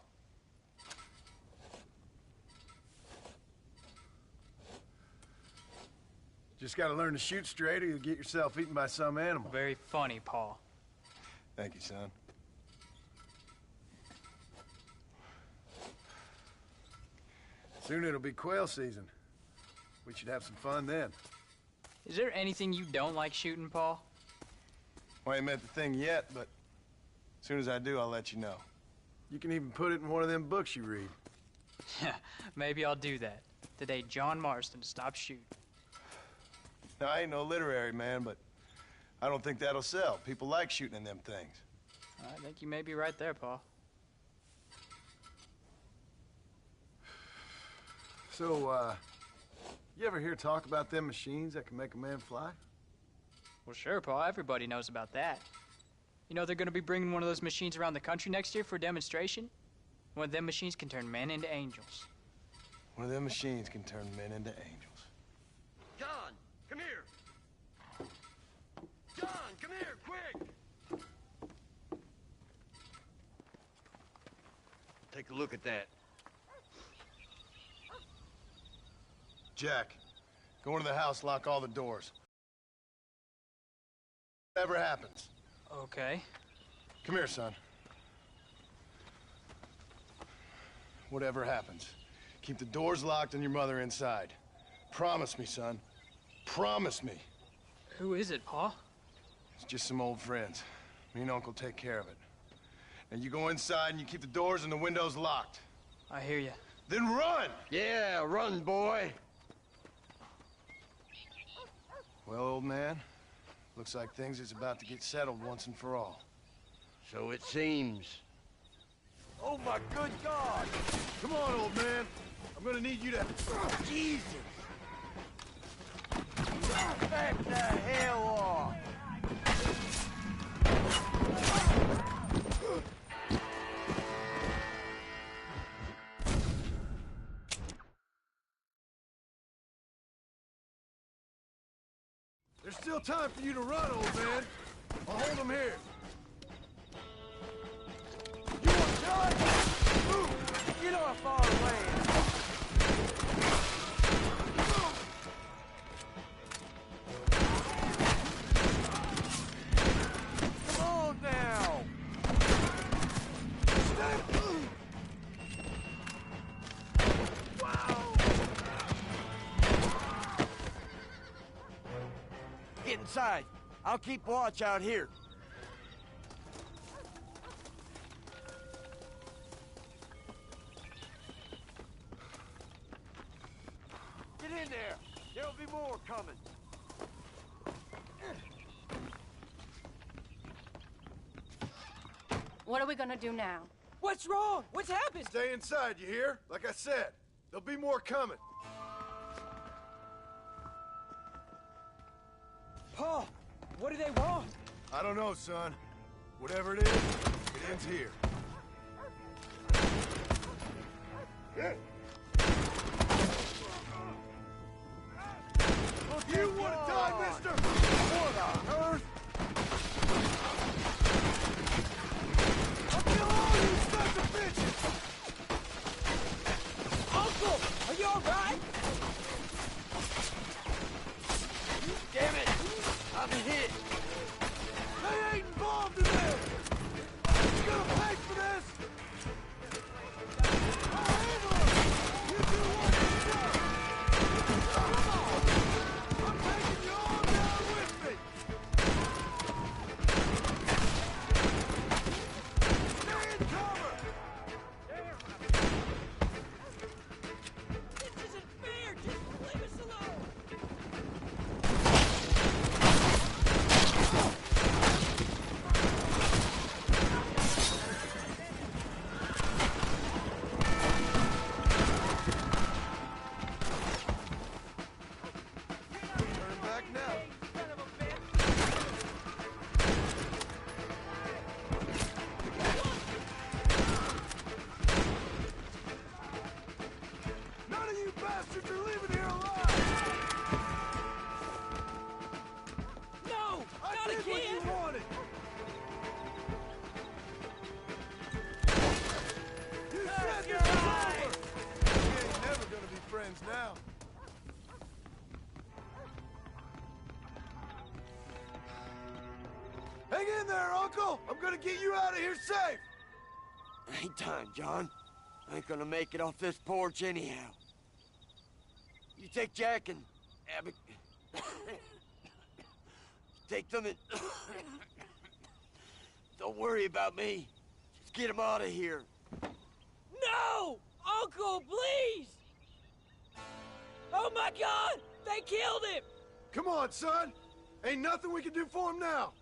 Just gotta learn to shoot straight or you'll get yourself eaten by some animal. Very funny, Paul. Thank you, son. Soon it'll be quail season. We should have some fun then. Is there anything you don't like shooting, Paul? Well, I ain't met the thing yet, but as soon as I do, I'll let you know. You can even put it in one of them books you read. Yeah, maybe I'll do that. The day John Marston stops shooting. Now, I ain't no literary man, but I don't think that'll sell. People like shooting in them things. I think you may be right there, Paul. So, you ever hear talk about them machines that can make a man fly? Well, sure, Paul. Everybody knows about that. You know they're going to be bringing one of those machines around the country next year for a demonstration? One of them machines can turn men into angels. One of them machines can turn men into angels. John, come here. John, come here, quick. Take a look at that. Jack, go into the house, lock all the doors. Whatever happens. Okay. Come here, son. Whatever happens, keep the doors locked and your mother inside. Promise me, son. Promise me. Who is it, Paul? It's just some old friends. Me and Uncle take care of it. And you go inside and you keep the doors and the windows locked. I hear you. Then run! Yeah, run, boy. Well, old man, looks like things is about to get settled once and for all. So it seems. Oh, my good God! Come on, old man. I'm gonna need you to... Jesus! Back the hell off! There's still time for you to run, old man. I'll hold him here. You want shot? Move! Get off our land! Come on now! Wow! Get inside. I'll keep watch out here. Get in there. There'll be more coming. What are we gonna do now? What's wrong? What's happened? Stay inside, you hear? Like I said, there'll be more coming. Paul, what do they want? I don't know, son. Whatever it is, it ends here. You want to die, mister? What on earth? I'll kill all you sons of bitches! Uncle, are you all right? Damn it! I'm hit. They ain't involved in this! You gonna pay for this? I'll handle it! You do what you do! Come on! I'm taking you all down with me! Stay in cover! This isn't fair. Just leave us alone. Hang in there, Uncle! I'm gonna get you out of here safe! Ain't time, John. I ain't gonna make it off this porch anyhow. You take Jack and Abby. Take them and... Don't worry about me. Just get them out of here. No! Uncle, please! Oh my God! They killed him! Come on, son! Ain't nothing we can do for him now!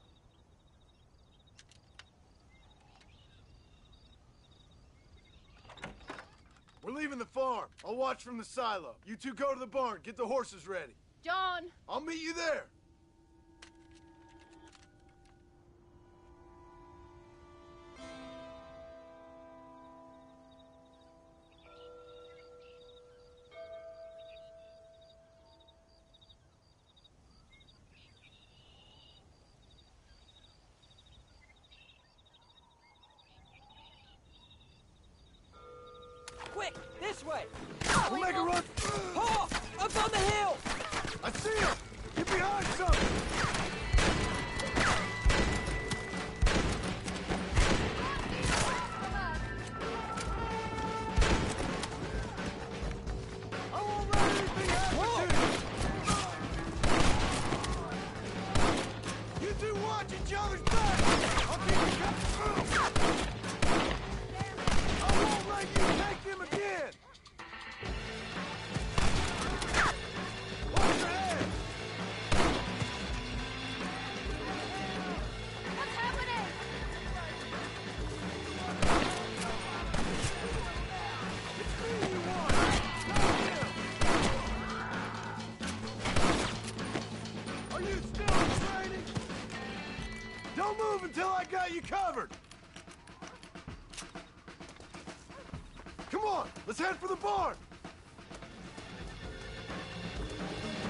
We're leaving the farm. I'll watch from the silo. You two go to the barn. Get the horses ready. John! I'll meet you there. Quick, this way! We'll make a run. Oh, up on the hill! I see him! Get behind something! I won't let anything happen to you! You two watch each other's back! I'll keep you covered. I won't let you take him again! Watch your head! What's happening? It's me you want! Not him! Are you still in training? Don't move until I got you covered! Come on, let's head for the barn!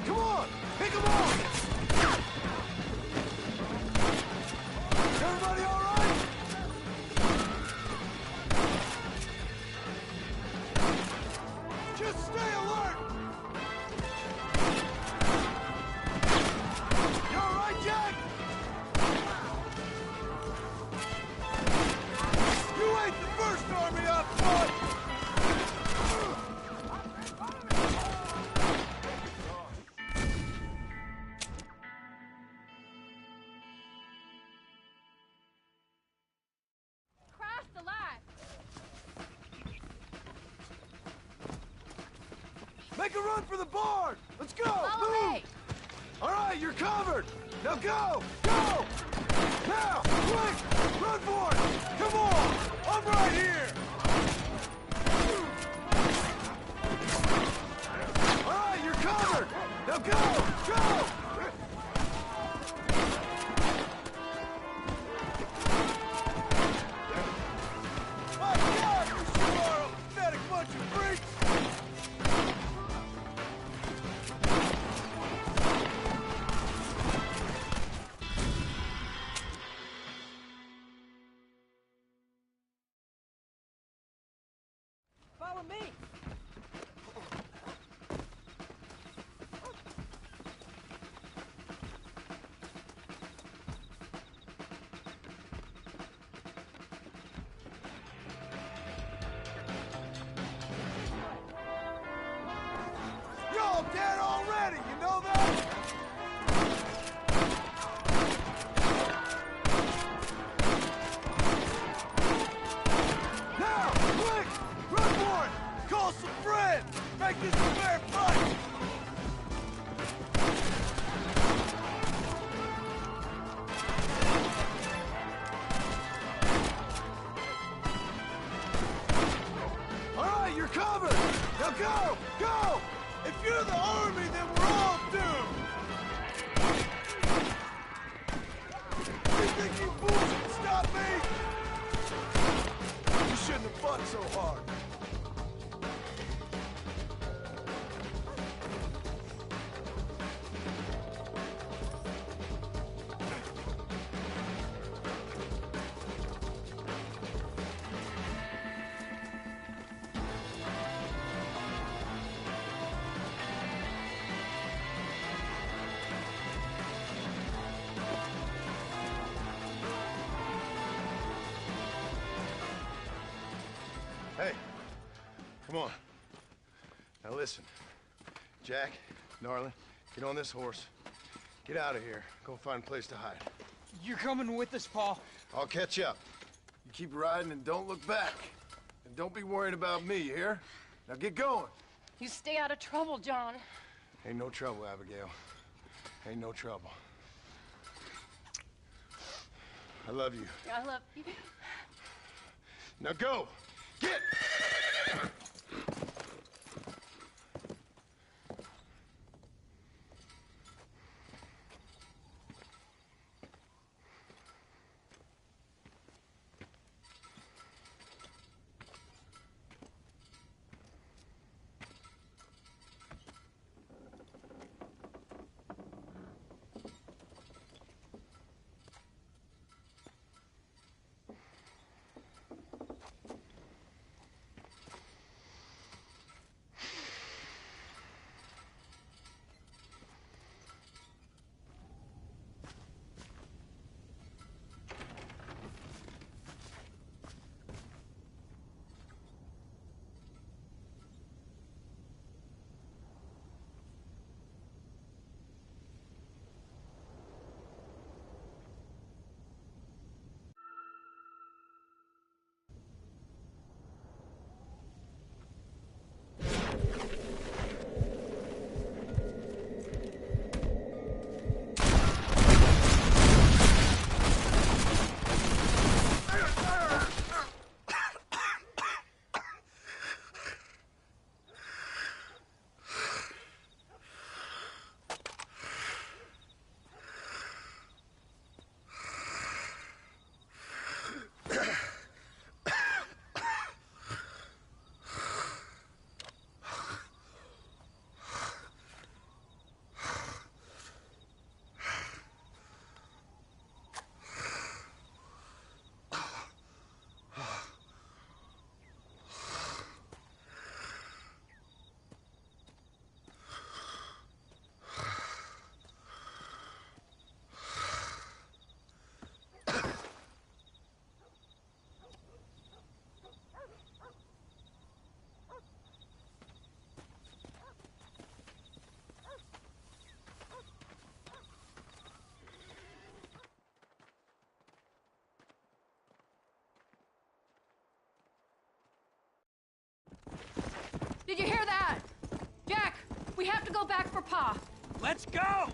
Come on, pick them off! Everybody all right? Just stay alert! You all right, Jack? You ain't the first army I've fought! Christ alive! Make a run for the barn! Let's go! Follow Move! me! All right, you're covered! Now go! Go! Now! Quick! Run for it! Come on! I'm right here! All right, you're covered! Now go! Go! My God, you sure are a pathetic bunch of freaks! Follow me! Y'all dead already, you know that? Now, quick! Run for it! Call some friends! Make this a fair fight! All right, you're covered! Now go! Go! If you're the army, then we're all doomed! You think you fools can stop me? You shouldn't have fought so hard. Come on. Now listen. Jack, darling, get on this horse. Get out of here. Go find a place to hide. You're coming with us, Paul. I'll catch up. You keep riding and don't look back. And don't be worried about me, you hear? Now get going. You stay out of trouble, John. Ain't no trouble, Abigail. Ain't no trouble. I love you. I love you. Now go! Get! Did you hear that? Jack, we have to go back for Pa. Let's go!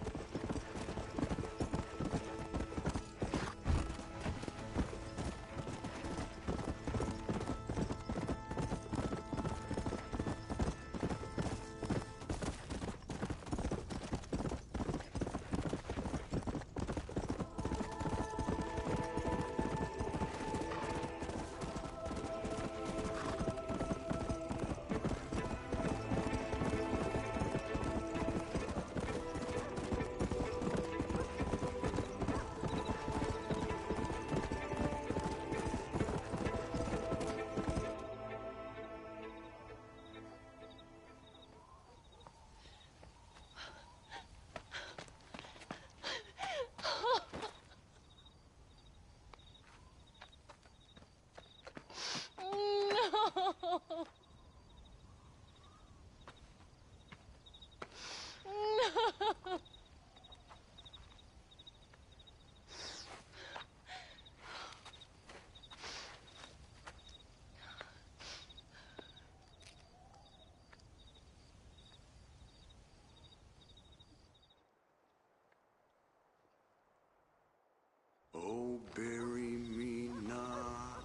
Oh, bury me not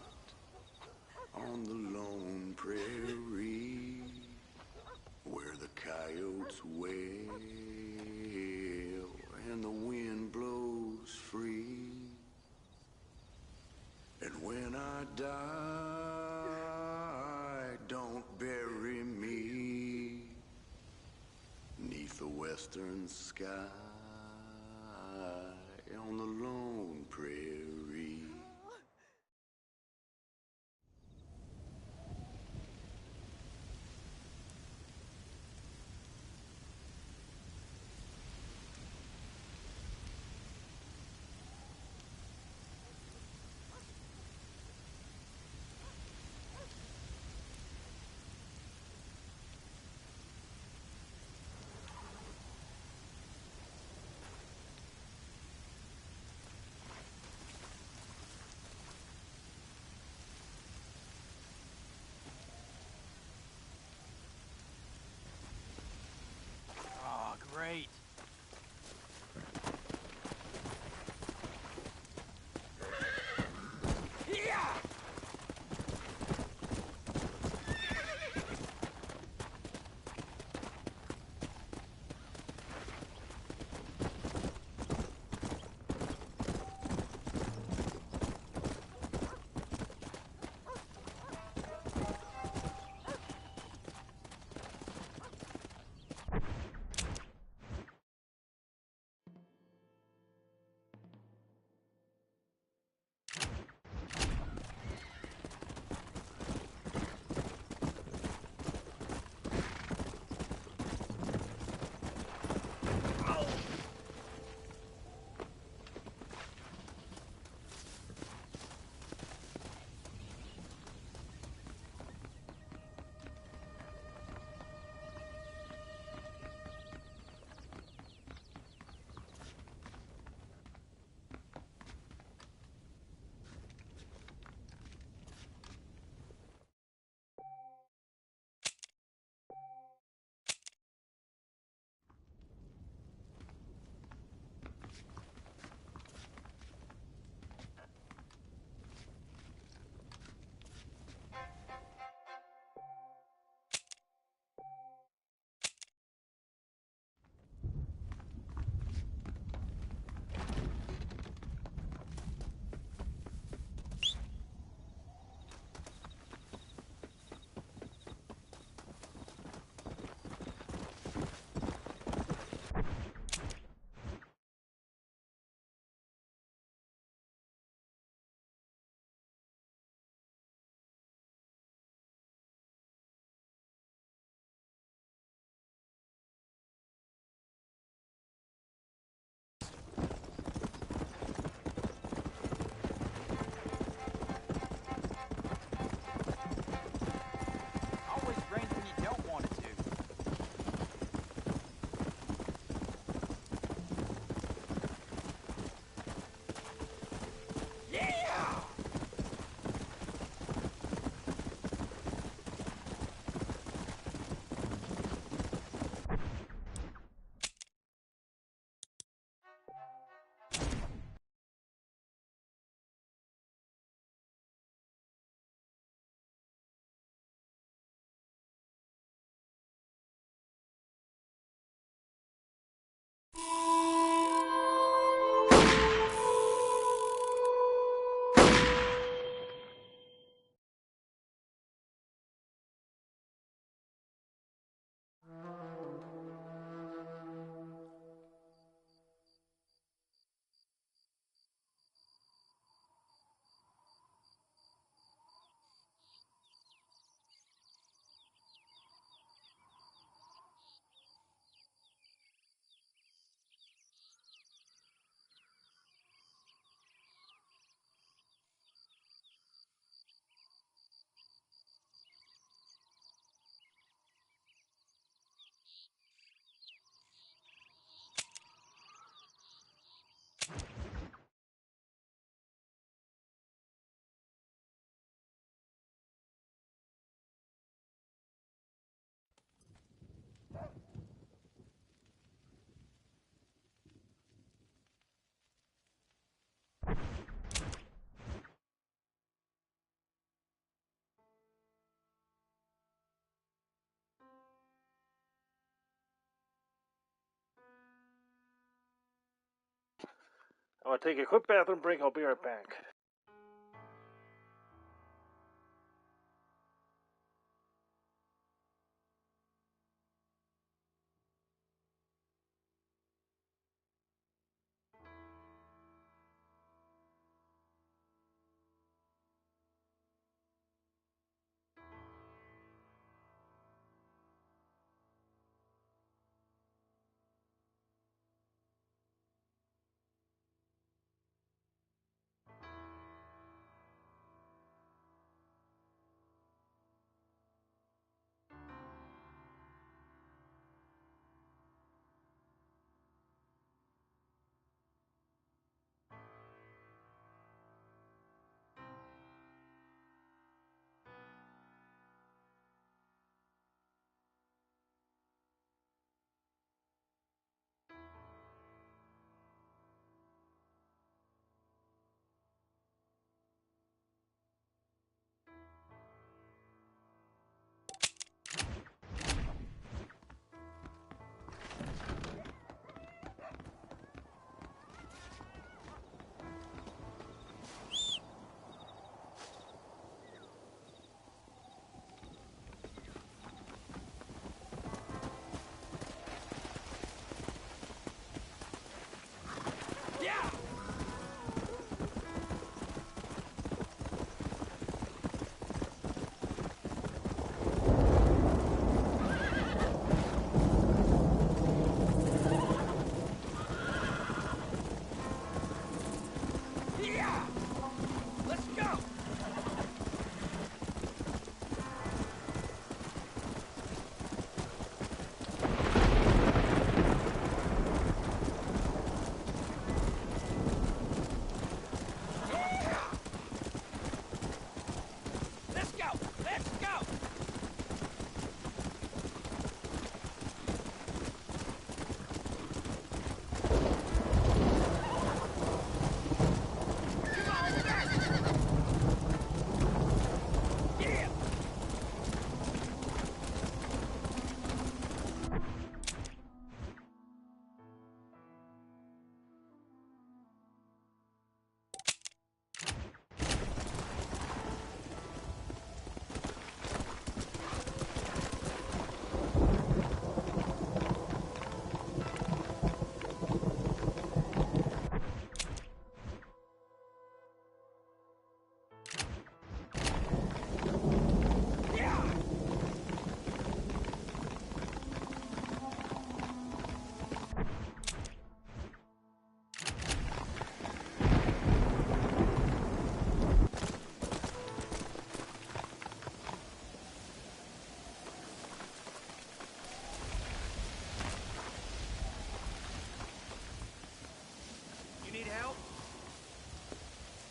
on the lone prairie where the coyotes wail and the wind blows free. And when I die, don't bury me 'neath the western sky on the lone prairie. I'm gonna take a quick bathroom break. I'll be right back.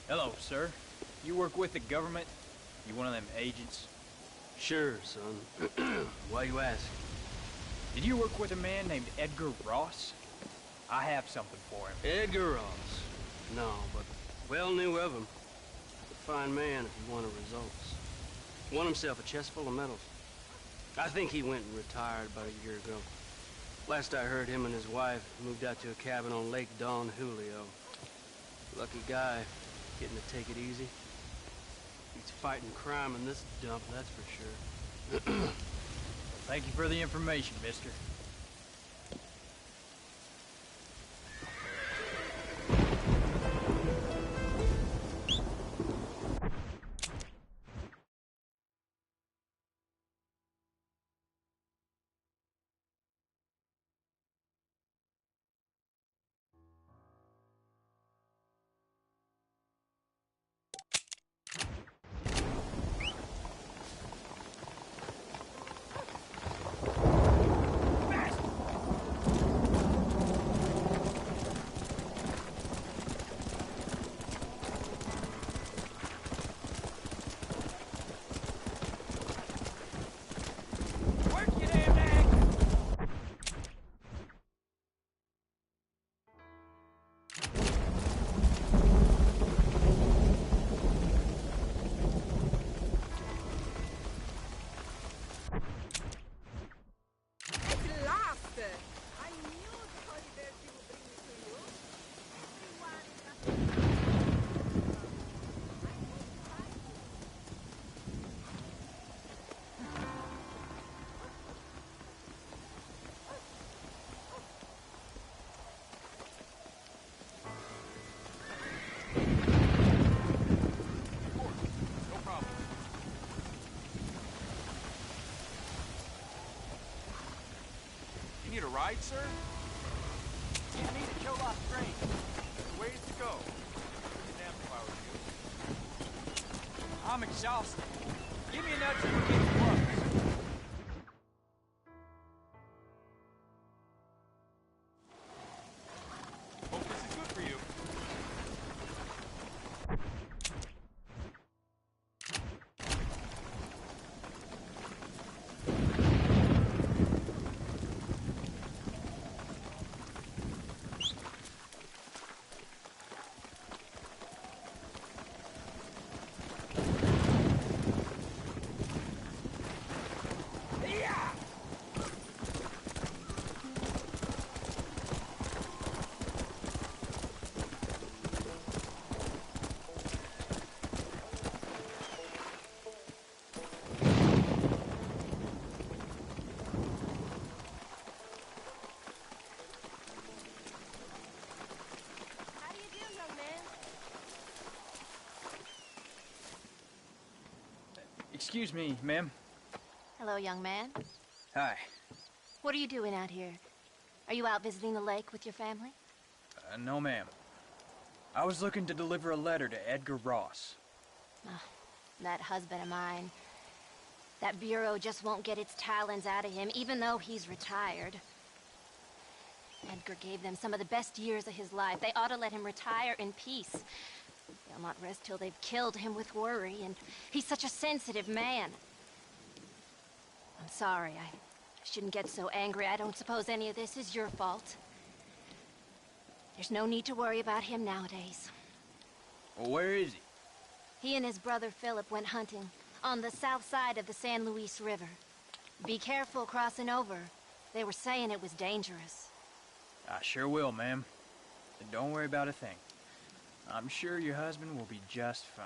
Hello, sir. You work with the government? You one of them agents? Sure, son. Why you ask? Did you work with a man named Edgar Ross? I have something for him. Edgar Ross? No, but well knew of him. A fine man if he wanted results. Won himself a chest full of medals. I think he went and retired about a year ago. Last I heard, him and his wife moved out to a cabin on Lake Don Julio. Lucky guy, getting to take it easy. He's fighting crime in this dump, that's for sure. Thank you for the information, mister. right, sir? Get me to kill off Strange. There's ways to go. Take a nap if I were you. I'm exhausted. Give me a nudge when we get close. Hope this is good for you. Excuse me, ma'am. Hello, young man. Hi. What are you doing out here? Are you out visiting the lake with your family? No, ma'am. I was looking to deliver a letter to Edgar Ross. That husband of mine. That bureau just won't get its talons out of him, even though he's retired. Edgar gave them some of the best years of his life. They ought to let him retire in peace. They'll not rest till they've killed him with worry, and he's such a sensitive man. I'm sorry, I shouldn't get so angry. I don't suppose any of this is your fault. There's no need to worry about him nowadays. Well, where is he? He and his brother Philip went hunting on the south side of the San Luis River. Be careful crossing over. They were saying it was dangerous. I sure will, ma'am. And don't worry about a thing. I'm sure your husband will be just fine.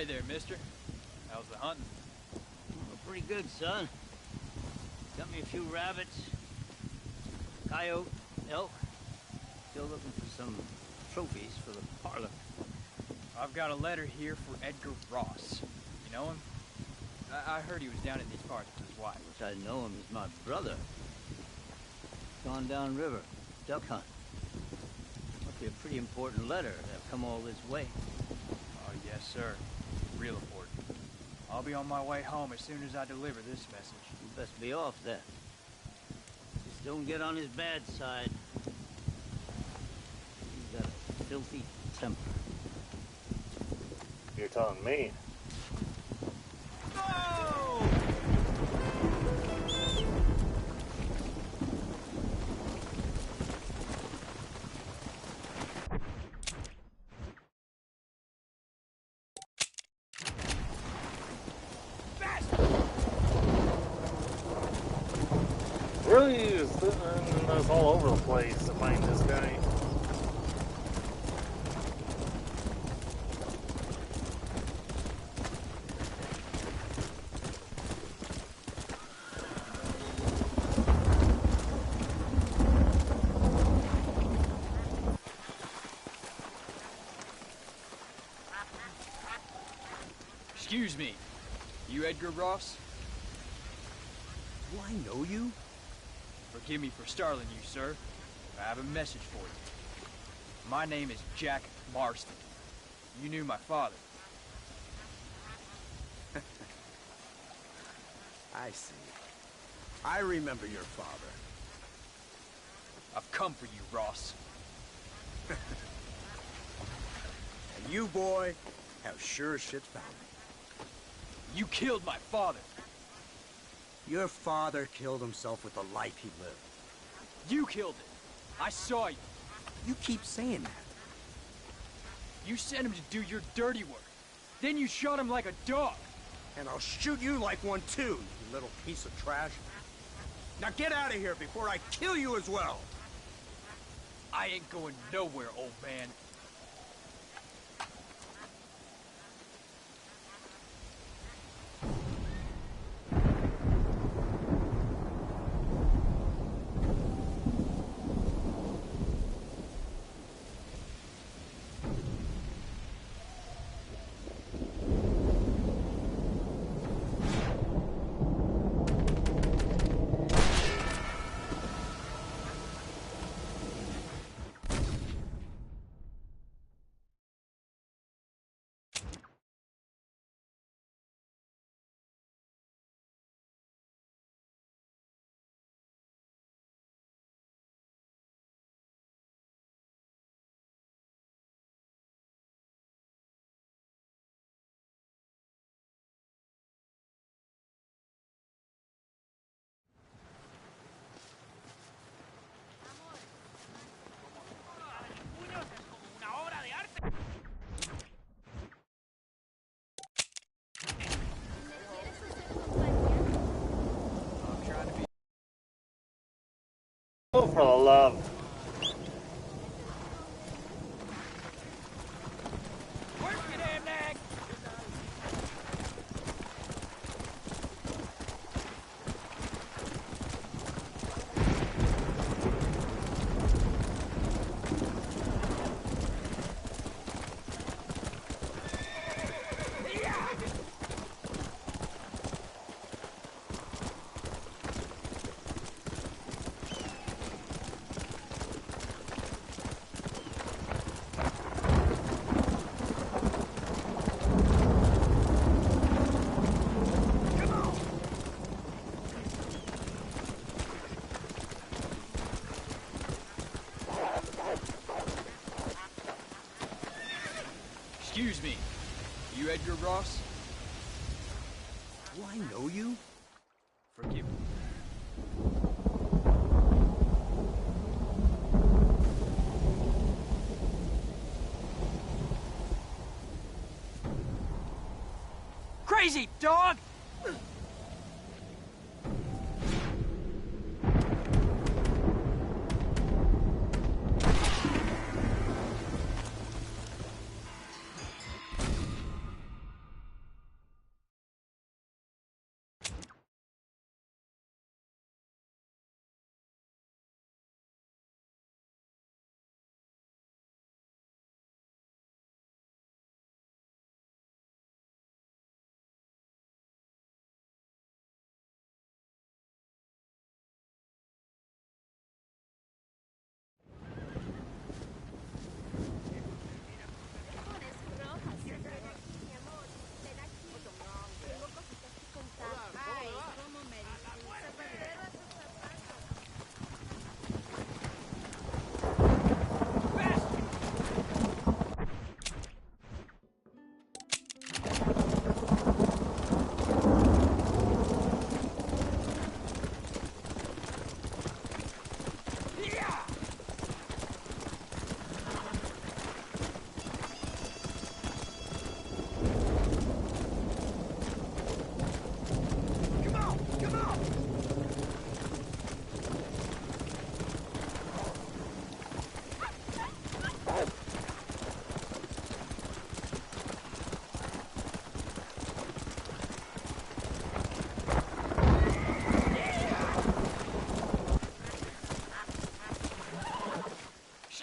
Hey there, mister. How's the hunting? Well, pretty good, son. Got me a few rabbits, coyote, elk. Still looking for some trophies for the parlor. I've got a letter here for Edgar Ross. You know him? I heard he was down in these parts with his wife. Which I know him as my brother. Gone down river, duck hunt. Must be a pretty important letter to have come all this way. Oh, yes, sir. Real important. I'll be on my way home as soon as I deliver this message. You best be off then. Just don't get on his bad side. He's got a filthy temper. You're telling me. Really is this all over the place to find this guy. Excuse me. You Edgar Ross? Do I know you? Forgive me for startling you, sir. I have a message for you. My name is Jack Marston. You knew my father. I see. I remember your father. I've come for you, Ross. And you, boy, have sure as shit's found me. You killed my father. Your father killed himself with the life he lived. You killed it. I saw you. You keep saying that. You sent him to do your dirty work. Then you shot him like a dog. And I'll shoot you like one too, you little piece of trash. Now get out of here before I kill you as well. I ain't going nowhere, old man. Oh, for the love. Excuse me. You Edgar Ross? Do I know you? Forgive me. Crazy dog!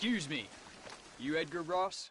Excuse me. You Edgar Ross?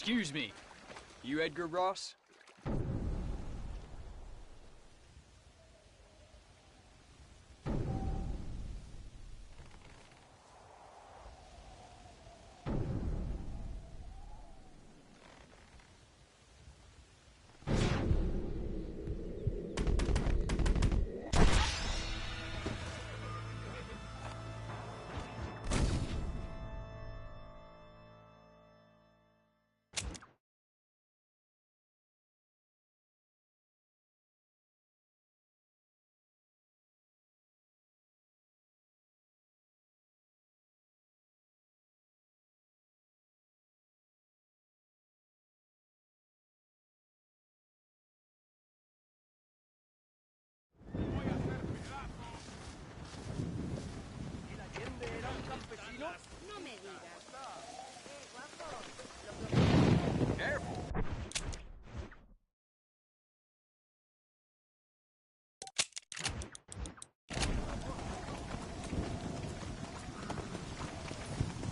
Excuse me. You Edgar Ross?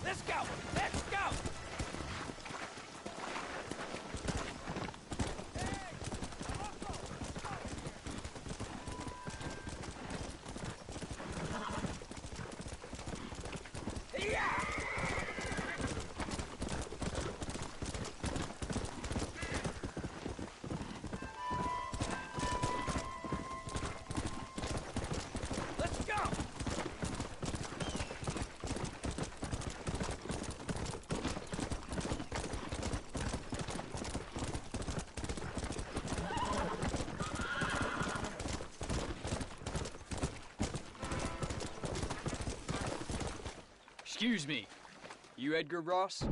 Let's go! Let's go! Let's go! Excuse me. You Edgar Ross?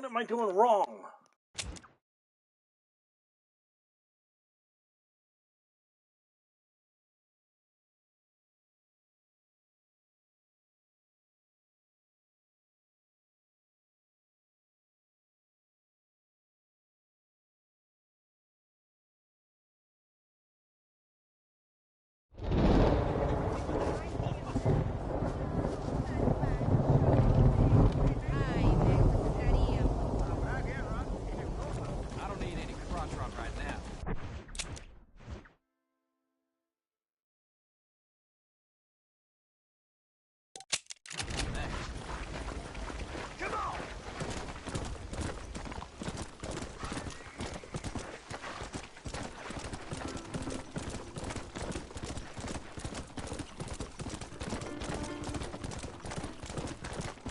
What am I doing wrong? I don't need any crotch rot right now. Come on!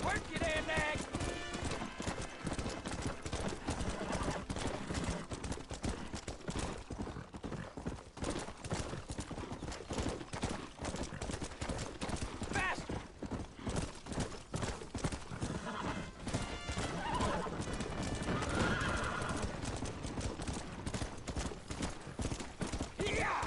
Work it in, Nick! Faster! Yeah!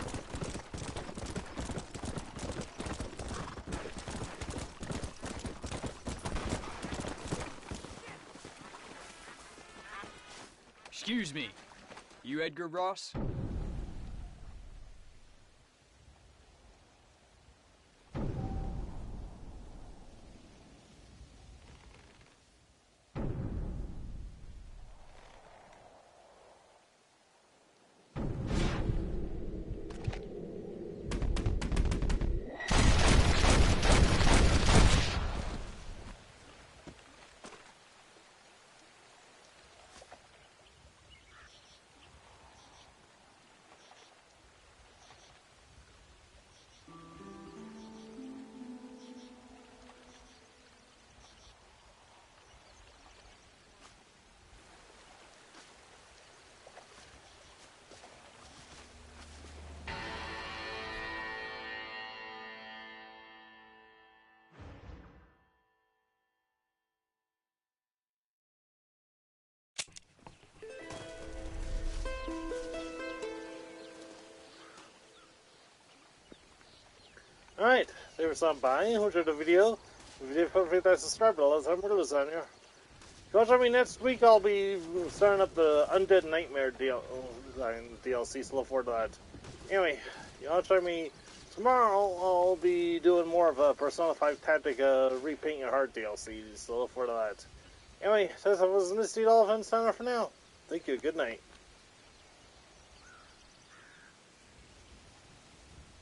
Excuse me. You Edgar Ross? Alright, thanks for stopping by. Hope you enjoyed the video. If you did, feel free to subscribe. Let's have more to on here. Go join me next week. I'll be starting up the Undead Nightmare DLC, so look forward to that. Anyway, y'all join me tomorrow. I'll be doing more of a Persona 5 Tactic Repaint Your Heart DLC, so look forward to that. Anyway, this was Mistydolphin signing off for now. Thank you. Good night.